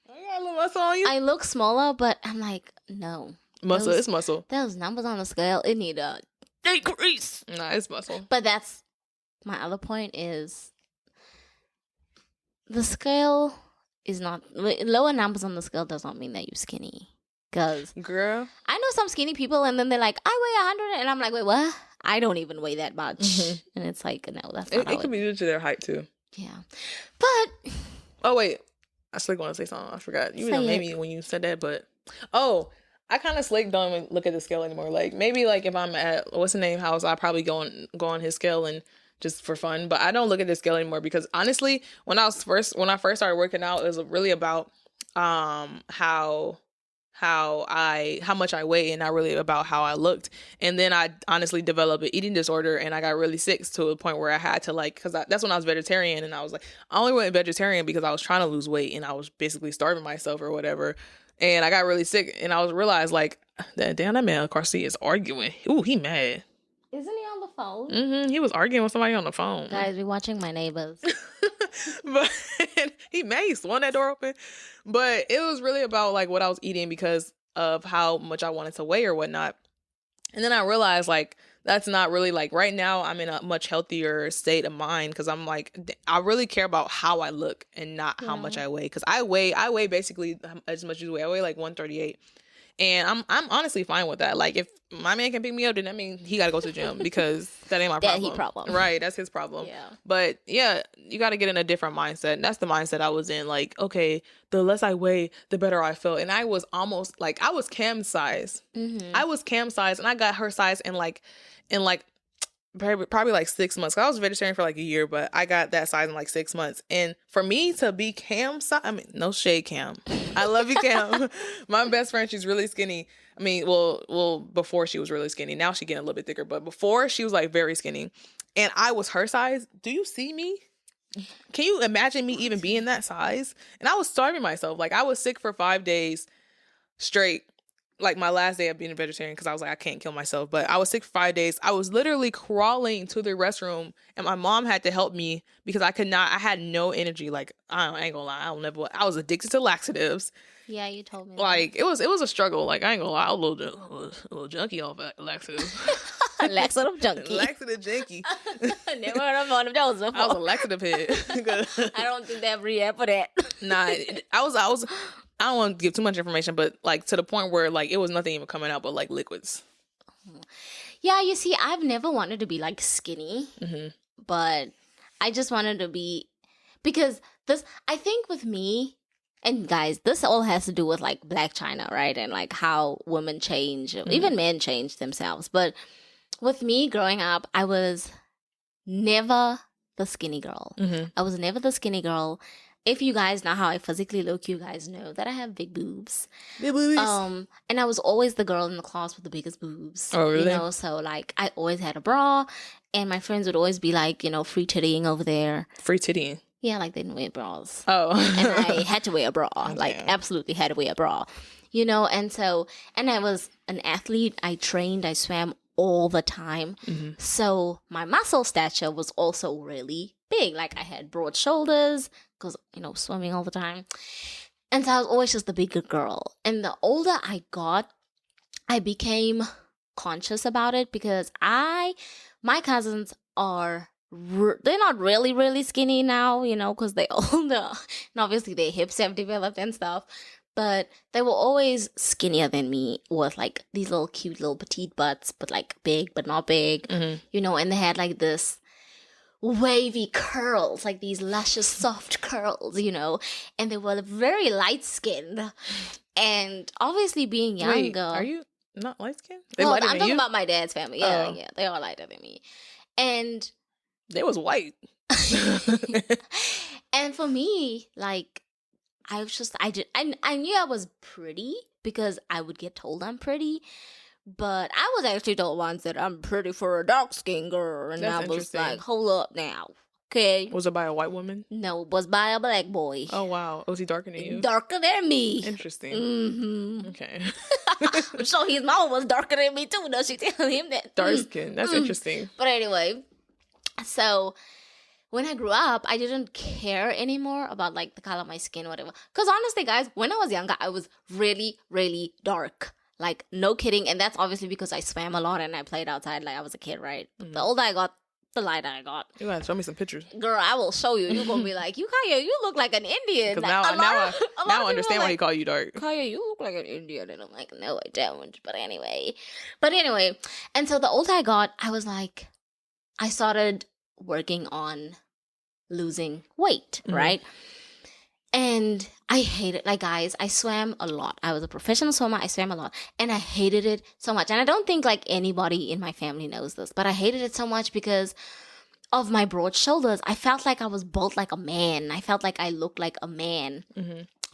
I got a little muscle on you. I look smaller, but I'm like, no. Muscle, it's muscle. Those numbers on the scale, it need a decrease. Nah, it's muscle. But that's my other point is the scale is not lower numbers on the scale does not mean that you're skinny. Cause girl, I know some skinny people, and then they're like, I weigh 100, and I'm like, wait, what? I don't even weigh that much, and it's like, no, that's not. It could be due to their height too. Yeah, but oh wait, I still want to say something. I forgot. You know, maybe when you said that, but I kind of slick don't even look at the scale anymore. Like maybe like if I'm at what's the name house, I probably go on his scale and just for fun. But I don't look at the scale anymore because honestly, when I first started working out, it was really about how much I weigh and not really about how I looked. And then I honestly developed an eating disorder and I got really sick to a point where I had to like, cause that's when I was vegetarian and I was like, I only went vegetarian because I was trying to lose weight and I was basically starving myself or whatever. And I got really sick and I was realized like, that man Carcy is arguing. Ooh, he mad. Isn't he on the phone? Mm-hmm. He was arguing with somebody on the phone. Guys, we're watching My Neighbors. But he may swung that door open. But it was really about like what I was eating because of how much I wanted to weigh or whatnot. And then I realized like that's not really like right now I'm in a much healthier state of mind because I'm like I really care about how I look and not how much I weigh. Because I weigh basically as much as you weigh. I weigh like 138. And I'm honestly fine with that. Like, if my man can pick me up, then that means he got to go to the gym because that ain't my problem. That's his problem. Right, that's his problem. Yeah. But, yeah, you got to get in a different mindset. And that's the mindset I was in. Like, okay, the less I weigh, the better I feel. And I was almost, like, I was Cam's size. Mm-hmm. I was Cam's size, and I got her size in, like probably like 6 months. I was vegetarian for like a year, but I got that size in like 6 months. And for me to be Cam size, I mean, no shade, Cam. I love you, Cam. My best friend, she's really skinny. I mean, well, before she was really skinny. Now she's getting a little bit thicker, but before she was like very skinny. And I was her size. Do you see me? Can you imagine me even being that size? And I was starving myself. Like, I was sick for 5 days straight. Like, my last day of being a vegetarian, because I was like, I can't kill myself. But I was sick for 5 days. I was literally crawling to the restroom, and my mom had to help me because I had no energy. Like, I ain't gonna lie, I was addicted to laxatives. Yeah, you told me. Like, it was a struggle. Like, I ain't gonna lie, I was a little junkie off laxatives. Laxative junkie. Laxative junkie. Never heard of one of those before. I was a laxative head. I don't think they have re-app for that. Nah, I don't want to give too much information, but like to the point where like it was nothing even coming out but like liquids. Yeah, you see, I've never wanted to be like skinny, but I just wanted to be, because I think with me, and guys, this all has to do with like Blac Chyna, right? And like how women change, even men change themselves. But with me growing up, I was never the skinny girl. I was never the skinny girl. If you guys know how I physically look, you guys know that I have big boobs. Big boobies. And I was always the girl in the class with the biggest boobs. Oh, really? You know, so like I always had a bra, and my friends would always be like, you know, free tittying over there. Free tittying? Yeah, like they didn't wear bras. Oh. And I had to wear a bra. Okay. Like absolutely had to wear a bra. You know, and I was an athlete. I trained, I swam all the time. So my muscle stature was also really big. Like I had broad shoulders because, you know, swimming all the time. And so I was always just the bigger girl. And the older I got, I became conscious about it because my cousins they're not really, really skinny now, you know, because they're older. And obviously their hips have developed and stuff. But they were always skinnier than me with like these little cute little petite butts, but like big, but not big, you know, and they had like this wavy curls, like these luscious soft curls, you know, and they were very light skinned. And obviously being younger. Wait, are you not light skinned? Well, I'm talking about my dad's family. Yeah, Oh. yeah, they are lighter than me. And They was white. and for me, like I knew I was pretty because I would get told I'm pretty. But I was actually told once that I'm pretty for a dark skinned girl. And That's I was like, hold up now. Okay. Was it by a white woman? No, it was by a black boy. Oh, wow. Was he darker than you? Darker than me. Interesting. Mm-hmm. Okay. I'm sure his mama was darker than me too, though. She tell him that. Dark skin. That's interesting. But anyway, so when I grew up, I didn't care anymore about like the color of my skin or whatever. Because honestly, guys, when I was younger, I was really, really dark. Like, no kidding. And that's obviously because I swam a lot and I played outside like I was a kid, right? But the older I got, the lighter I got. You gotta show me some pictures. Girl, I will show you. You're going to be like, Kaya, you look like an Indian. Because Like, now I understand why he called you dark. Kaya, you look like an Indian. And I'm like, no, I don't. But anyway. And so the older I got, I was like, I started working on losing weight, right? And I hated, like, guys, I swam a lot. I was a professional swimmer. I swam a lot. And I hated it so much. And I don't think, like, anybody in my family knows this. But I hated it so much because of my broad shoulders. I felt like I was built like a man. I felt like I looked like a man.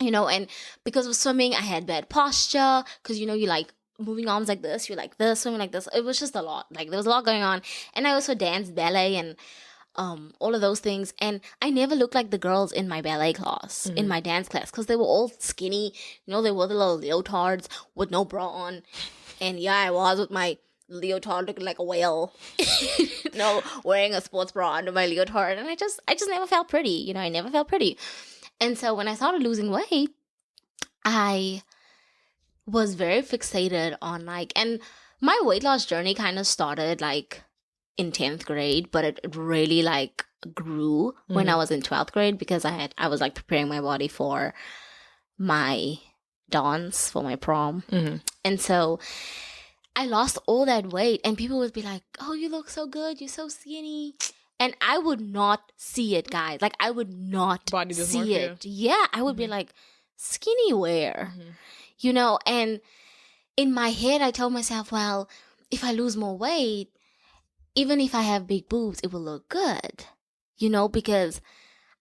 You know, and because of swimming, I had bad posture. Because, you know, you like moving arms like this. You're like this, swimming like this. It was just a lot. Like, there was a lot going on. And I also danced ballet and all of those things, and I never looked like the girls in my ballet class, in my dance class, because they were all skinny, you know, they wore the little leotards with no bra on, and yeah, I was with my leotard looking like a whale, you know, wearing a sports bra under my leotard, and I just never felt pretty, you know, I never felt pretty, and so when I started losing weight, I was very fixated on like, and my weight loss journey kind of started like in 10th grade, but it really like grew when I was in 12th grade because I was like preparing my body for my dance, for my prom. And so I lost all that weight and people would be like, oh, you look so good, you're so skinny. And I would not see it, guys. Like I would not see it. Yeah, I would be like, skinny where? You know, and in my head I told myself, well, if I lose more weight, even if I have big boobs, it will look good, because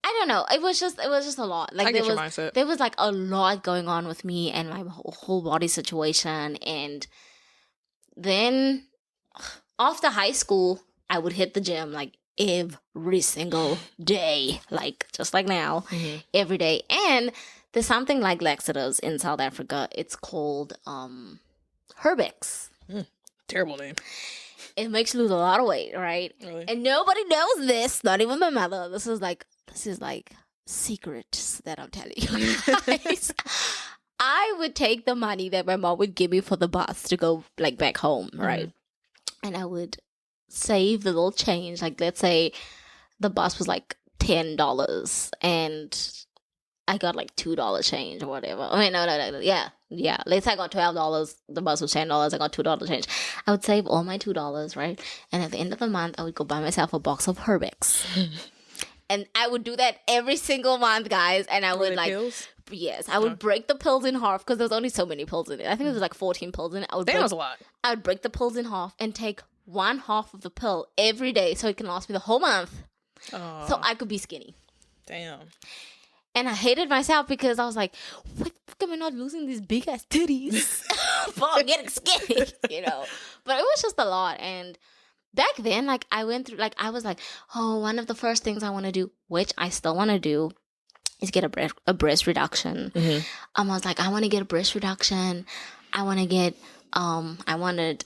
I don't know. It was just a lot. Like I get your mindset. There was like a lot going on with me and my whole body situation. And then after high school, I would hit the gym like every single day, like just like now, every day. And there's something like laxatives in South Africa. It's called Herbix. Terrible name. It makes you lose a lot of weight, right? Really? And nobody knows this, not even my mother. This is like secrets that I'm telling you guys. I would take the money that my mom would give me for the bus to go like back home, right? And I would save the little change. Like, let's say the bus was like $10 and I got like $2 change or whatever. I mean, no. Yeah. Let's say I got $12. The bus was $10. I got $2 change. I would save all my $2, right? And at the end of the month, I would go buy myself a box of Herbix. And I would do that every single month, guys. And I would like, pills? Yes, I would break the pills in half because there was only so many pills in it. I think there was like 14 pills in it. That was a lot. I would break the pills in half and take one half of the pill every day so it can last me the whole month. Oh. So I could be skinny. Damn. And I hated myself because I was like, what the fuck am I not losing these big ass titties for getting skinny, But it was just a lot. And back then, like, I went through, like, I was like, oh, one of the first things I want to do, which I still want to do, is get a breast reduction. I was like, I want to get a breast reduction. I want to get, I wanted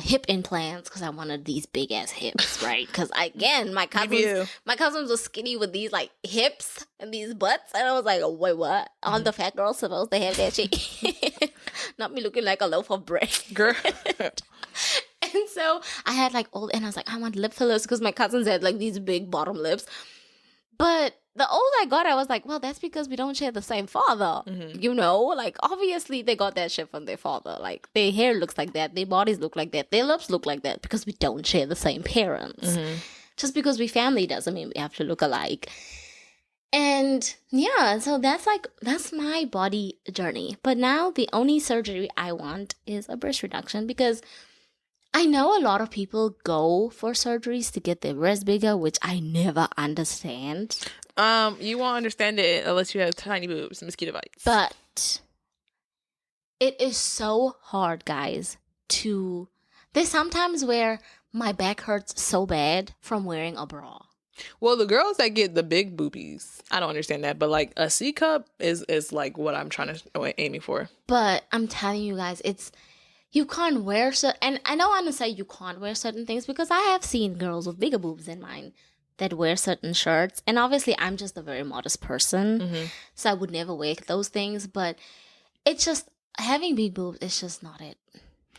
hip implants because I wanted these big ass hips, right? Because again, my cousins were skinny with these like hips and these butts, and I was like, oh, wait, what? All the fat girls supposed to have that shit? Not me looking like a loaf of bread, girl. And so I had like and I was like, I want lip fillers because my cousins had like these big bottom lips. But the older I got, I was like, well, that's because we don't share the same father. Like, obviously they got that shit from their father. Like, their hair looks like that, their bodies look like that, their lips look like that because we don't share the same parents. Just because we family doesn't mean we have to look alike. And yeah, so that's my body journey. But now the only surgery I want is a breast reduction because I know a lot of people go for surgeries to get their breasts bigger, which I never understand. You won't understand it unless you have tiny boobs, mosquito bites. But it is so hard, guys, there's sometimes where my back hurts so bad from wearing a bra. Well, the girls that get the big boobies, I don't understand that. But like a C cup is like what I'm aiming for. But I'm telling you guys, you can't wear and I don't want to say you can't wear certain things because I have seen girls with bigger boobs than mine that wear certain shirts. And obviously I'm just a very modest person, so I would never wear those things. But it's just, having big boobs is just not it.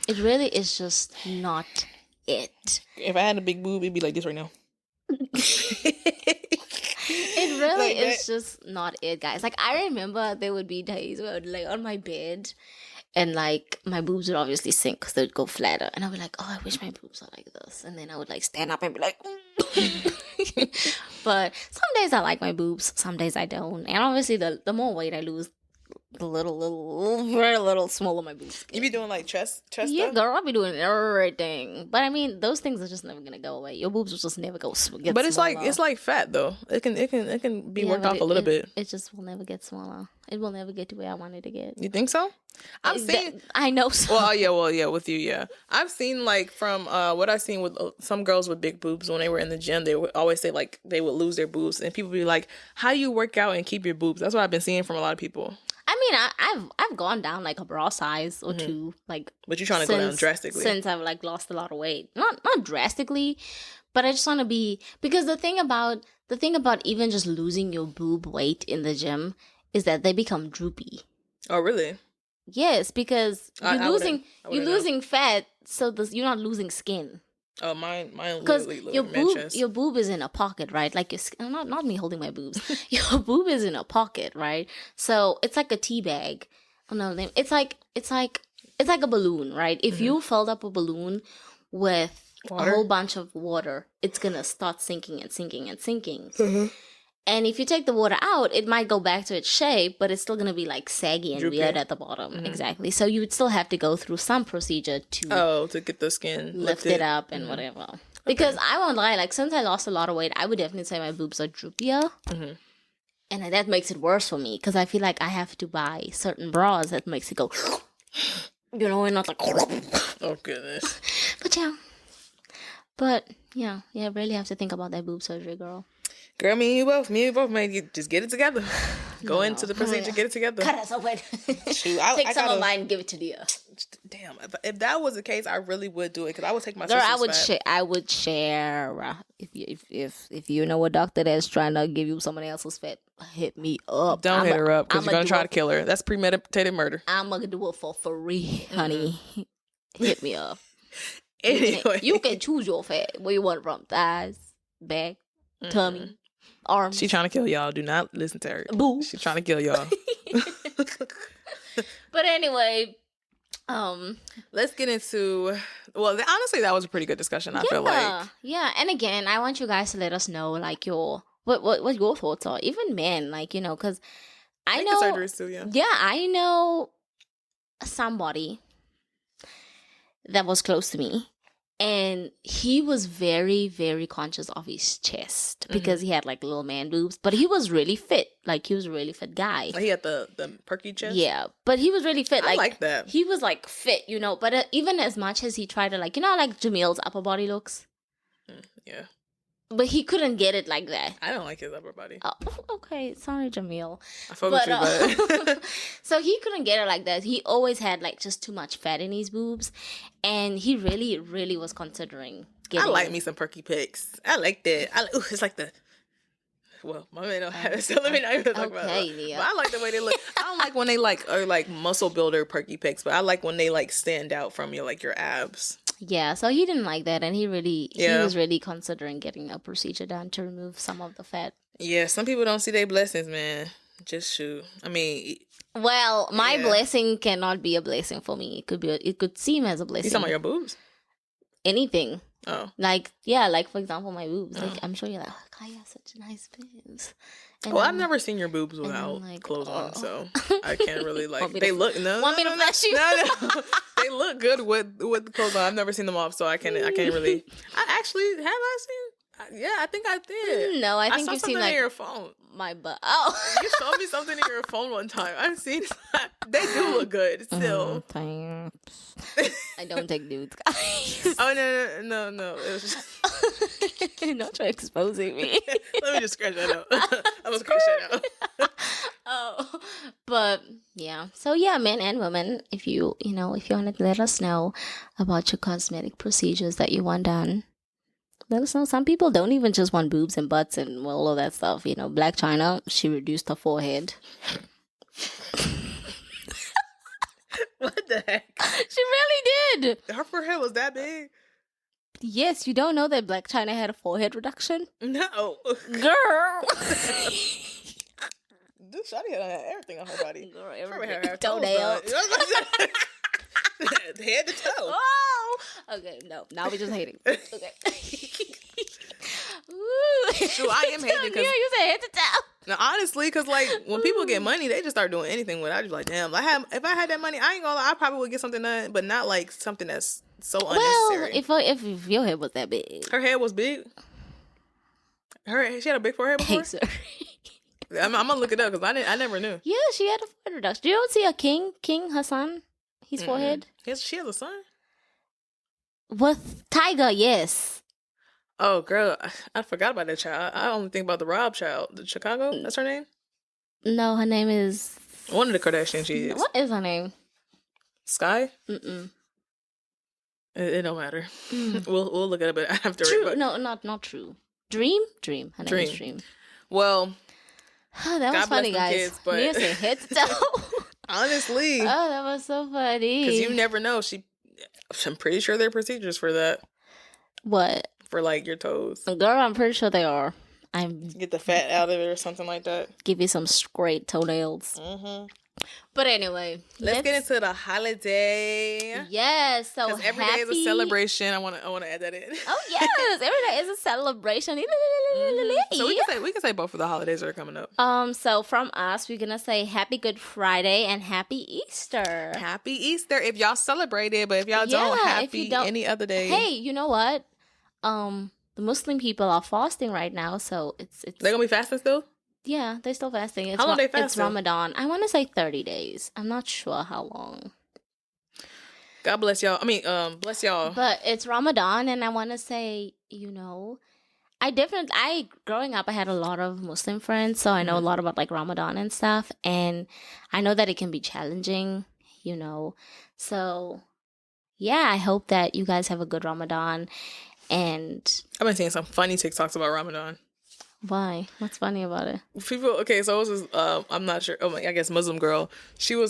It really is just not it. If I had a big boob, it'd be like this right now. It really is just not it, guys. Like, I remember there would be days where I would lay on my bed and like my boobs would obviously sink because they'd go flatter, and I'd be like, oh, I wish my boobs are like this. And then I would like stand up and be like but some days I like my boobs, some days I don't. And obviously the more weight I lose, the very little smaller my boobs get. You be doing like chest yeah stuff? Girl, I'll be doing everything. But I mean, those things are just never gonna go away. Your boobs will just never get but it's smaller. It's like fat though. It can be worked off a little bit. It just will never get smaller. It will never get to where I want it to get. You think so? I know so. Well, yeah, with you, yeah. I've seen like from what I've seen with some girls with big boobs when they were in the gym, they would always say like they would lose their boobs, and people be like, "How do you work out and keep your boobs?" That's what I've been seeing from a lot of people. I mean, I've gone down like a bra size or two, like. But you're trying to go down drastically since I've like lost a lot of weight. Not drastically, but I just want to be, because the thing about even just losing your boob weight in the gym is that they become droopy. Oh, really? Yes, because you're losing fat, so you're not losing skin. Oh, mine literally your boob is in a pocket, right? Like not me holding my boobs. Your boob is in a pocket, right? So it's like a tea bag. Oh no, it's like a balloon, right? If you filled up a balloon with a whole bunch of water, it's gonna start sinking and sinking and sinking. And if you take the water out, it might go back to its shape, but it's still going to be like saggy and droopy. Weird at the bottom. Exactly. So you would still have to go through some procedure to get the skin lift it up and whatever. Because I won't lie, like, since I lost a lot of weight, I would definitely say my boobs are droopier. Mm-hmm. And that makes it worse for me because I feel like I have to buy certain bras that makes it go, you know, and not like. Oh, goodness. But yeah, really have to think about that boob surgery, girl. Girl, me and you both, man, just get it together. Go into the procedure, get it together. Cut us open. Take some of mine and give it to Dia. Damn, if that was the case, I really would do it because I would take my. Girl, I would share. If you know a doctor that's trying to give you somebody else's fat, hit me up. Don't hit her up because you're gonna try to kill her. That's premeditated murder. I'm gonna do it for free, honey. Hit me up. Anyway, you can choose your fat where you want it from: thighs, back, tummy, arms. She trying to kill y'all. Do not listen to her. Boo. She's trying to kill y'all. But anyway, let's get into. Well, honestly, that was a pretty good discussion. I feel like. Yeah, and again, I want you guys to let us know like what your thoughts are. Even men, like, you know, because I know surgeries too. Yeah. Yeah, I know somebody that was close to me. And he was very, very conscious of his chest because he had like little man boobs. But he was really fit. Like, he was a really fit guy. Like, he had the perky chest? Yeah. But he was really fit. I like that. He was like fit, you know. But even as much as he tried to, like, you know, like Jamil's upper body looks? Yeah. But he couldn't get it like that. I don't like his upper body. Oh, okay. Sorry, Jamil. I fuck with you, but... So he couldn't get it like that. He always had, like, just too much fat in his boobs. And he really, really was considering getting I like me some perky pics. I like that. It's like the... Well, my man don't have it, so let me not even talk about it. Yeah. But I like the way they look. I don't like when they, like, are, like, muscle builder perky pics, but I like when they, like, stand out from your, like, your abs. Yeah, so he didn't like that, and he was really considering getting a procedure done to remove some of the fat. Yeah, some people don't see their blessings, man. Just shoot. I mean, well, my blessing cannot be a blessing for me. It could seem as a blessing. You talking about your boobs? Anything. Oh. Like, like, for example, my boobs. Like, I'm sure you're like, oh, Kaya has such nice boobs. And I've never seen your boobs without clothes on, so I can't really, like, they look, Want me to flash you? No. They look good with the clothes on. I've never seen them off, so I can't really. I seen? Yeah, I think I did. No, I think you've seen, like, in your phone. My butt. Oh. You showed me something in your phone one time. I've seen that. They do look good still. Thanks. I don't take nudes, guys. Oh, no. It was just... Don't try exposing me. Let me just scratch that out. I'm going to scratch that out. Oh, but yeah. So yeah, men and women, if you want to let us know about your cosmetic procedures that you want done, let us know. Some people don't even just want boobs and butts and all of that stuff. You know, Blac Chyna, she reduced her forehead. What the heck? She really did. Her forehead was that big? Yes, you don't know that Blac Chyna had a forehead reduction? No. Girl. Dude, Shawty had everything on her body. Girl, everything. Toenails. Head to toe. Oh! Okay, no. Now we're just hating. Okay. Shoot, I am hating because... Yeah, you said head to toe. No, honestly, because, like, when people get money, they just start doing anything with it. I just like, damn, if I had that money, I ain't gonna lie, I probably would get something done, but not, like, something that's so unnecessary. Well, if your head was that big. Her head was big? She had a big forehead before? I'm gonna look it up because I never knew. Yeah, she had a forehead reduction. You don't see a King, her son, his forehead? She has a son? With Tiger, yes. Oh, girl, I forgot about that child. I only think about the Rob child. The Chicago? That's her name? No, her name is... One of the Kardashians she is. What is her name? Sky? Mm-mm. It don't matter. We'll look at it after. True. But... No, not True. Dream? Her name is Dream. Well... that was funny, guys. Kids, but... Mia said head to toe. Honestly. Oh, that was so funny. Because you never know. I'm pretty sure there are procedures for that. What? For, like, your toes. Girl, I'm pretty sure they are. Get the fat out of it or something like that. Give you some straight toenails. Mm-hmm. But anyway, let's get into the holiday. Yes, so because every day is a celebration. I want to add that in. Oh yes, every day is a celebration. So we can say both of the holidays that are coming up. So from us, we're gonna say Happy Good Friday and Happy Easter. Happy Easter if y'all celebrate it, but if y'all don't, any other day. Hey, you know what? the Muslim people are fasting right now, so it's they're gonna be fasting still. Yeah, they're still fasting. How long they fasting? It's Ramadan. I want to say 30 days. I'm not sure how long. God bless y'all. I mean, bless y'all. But it's Ramadan, and I want to say, growing up, I had a lot of Muslim friends, so I know a lot about like Ramadan and stuff, and I know that it can be challenging, So, yeah, I hope that you guys have a good Ramadan, and I've been seeing some funny TikToks about Ramadan. Why? What's funny about it? People, okay, so it was this, I'm not sure. I guess Muslim girl. She was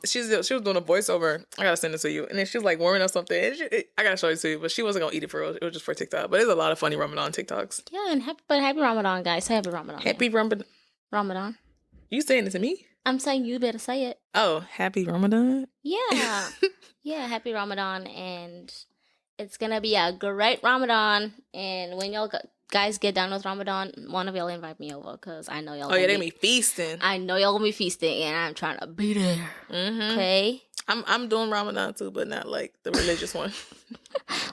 she was doing a voiceover. I gotta send it to you. And then she was like warming up something. And I gotta show it to you, but she wasn't gonna eat it for real. It was just for TikTok. But there's a lot of funny Ramadan TikToks. Yeah, and happy Ramadan, guys. Say happy Ramadan. Happy Ramadan. Ramadan. You saying it to me? I'm saying you better say it. Oh, happy Ramadan. Yeah, yeah, happy Ramadan, and it's gonna be a great Ramadan. And when y'all guys get done with Ramadan, one of y'all invite me over, because I know y'all. Oh yeah, they be feasting. I know y'all gonna be feasting, and I'm trying to be there. Okay. I'm doing Ramadan too, but not like the religious one.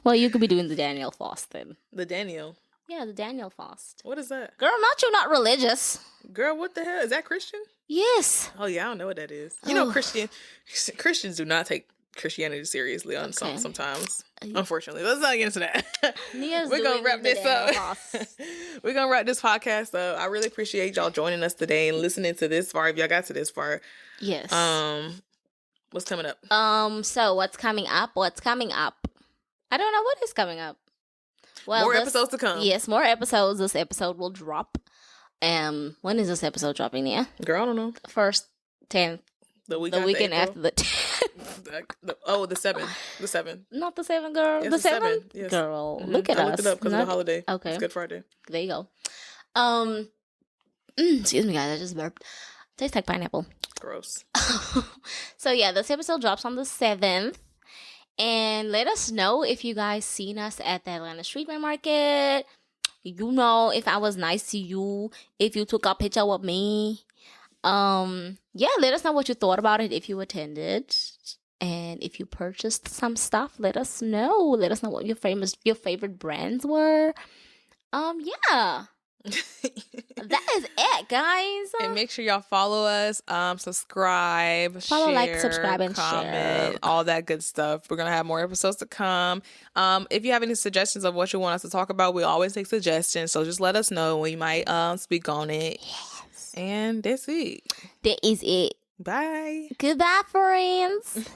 Well, you could be doing the Daniel fast then. The Daniel. Yeah, the Daniel fast. What is that? Girl, not religious. Girl, what the hell? Is that Christian? Yes. Oh yeah, I don't know what that is. You know, Christians do not take Christianity seriously on sometimes. Unfortunately, let's not get into that. We're gonna wrap this up. We're gonna wrap this podcast up. I really appreciate y'all joining us today and listening to this far. If y'all got to this far, yes. What's coming up? So what's coming up? I don't know what is coming up. Well, more episodes to come. Yes, more episodes. This episode will drop. When is this episode dropping? Yeah, girl, I don't know. First 10th. The weekend after the 10th. The 7th. The 7th. Not the 7th, girl. Yes, the 7th? Yes. Girl, look at us. I looked it up because of the holiday. Okay. It's Good Friday. There you go. Excuse me, guys. I just burped. Tastes like pineapple. Gross. So, yeah, this episode drops on the 7th. And let us know if you guys seen us at the Atlanta Street Market. If I was nice to you. If you took a picture with me. Yeah, let us know what you thought about it if you attended, and if you purchased some stuff, let us know. Let us know what your favorite brands were. Yeah. That is it, guys. And make sure y'all follow us, subscribe, share, like, subscribe, and comment, share. all that good stuff. We're gonna have more episodes to come. If you have any suggestions of what you want us to talk about, we always take suggestions, so just let us know. We might speak on it. Yes. And that's it. That is it. Bye. Goodbye, friends.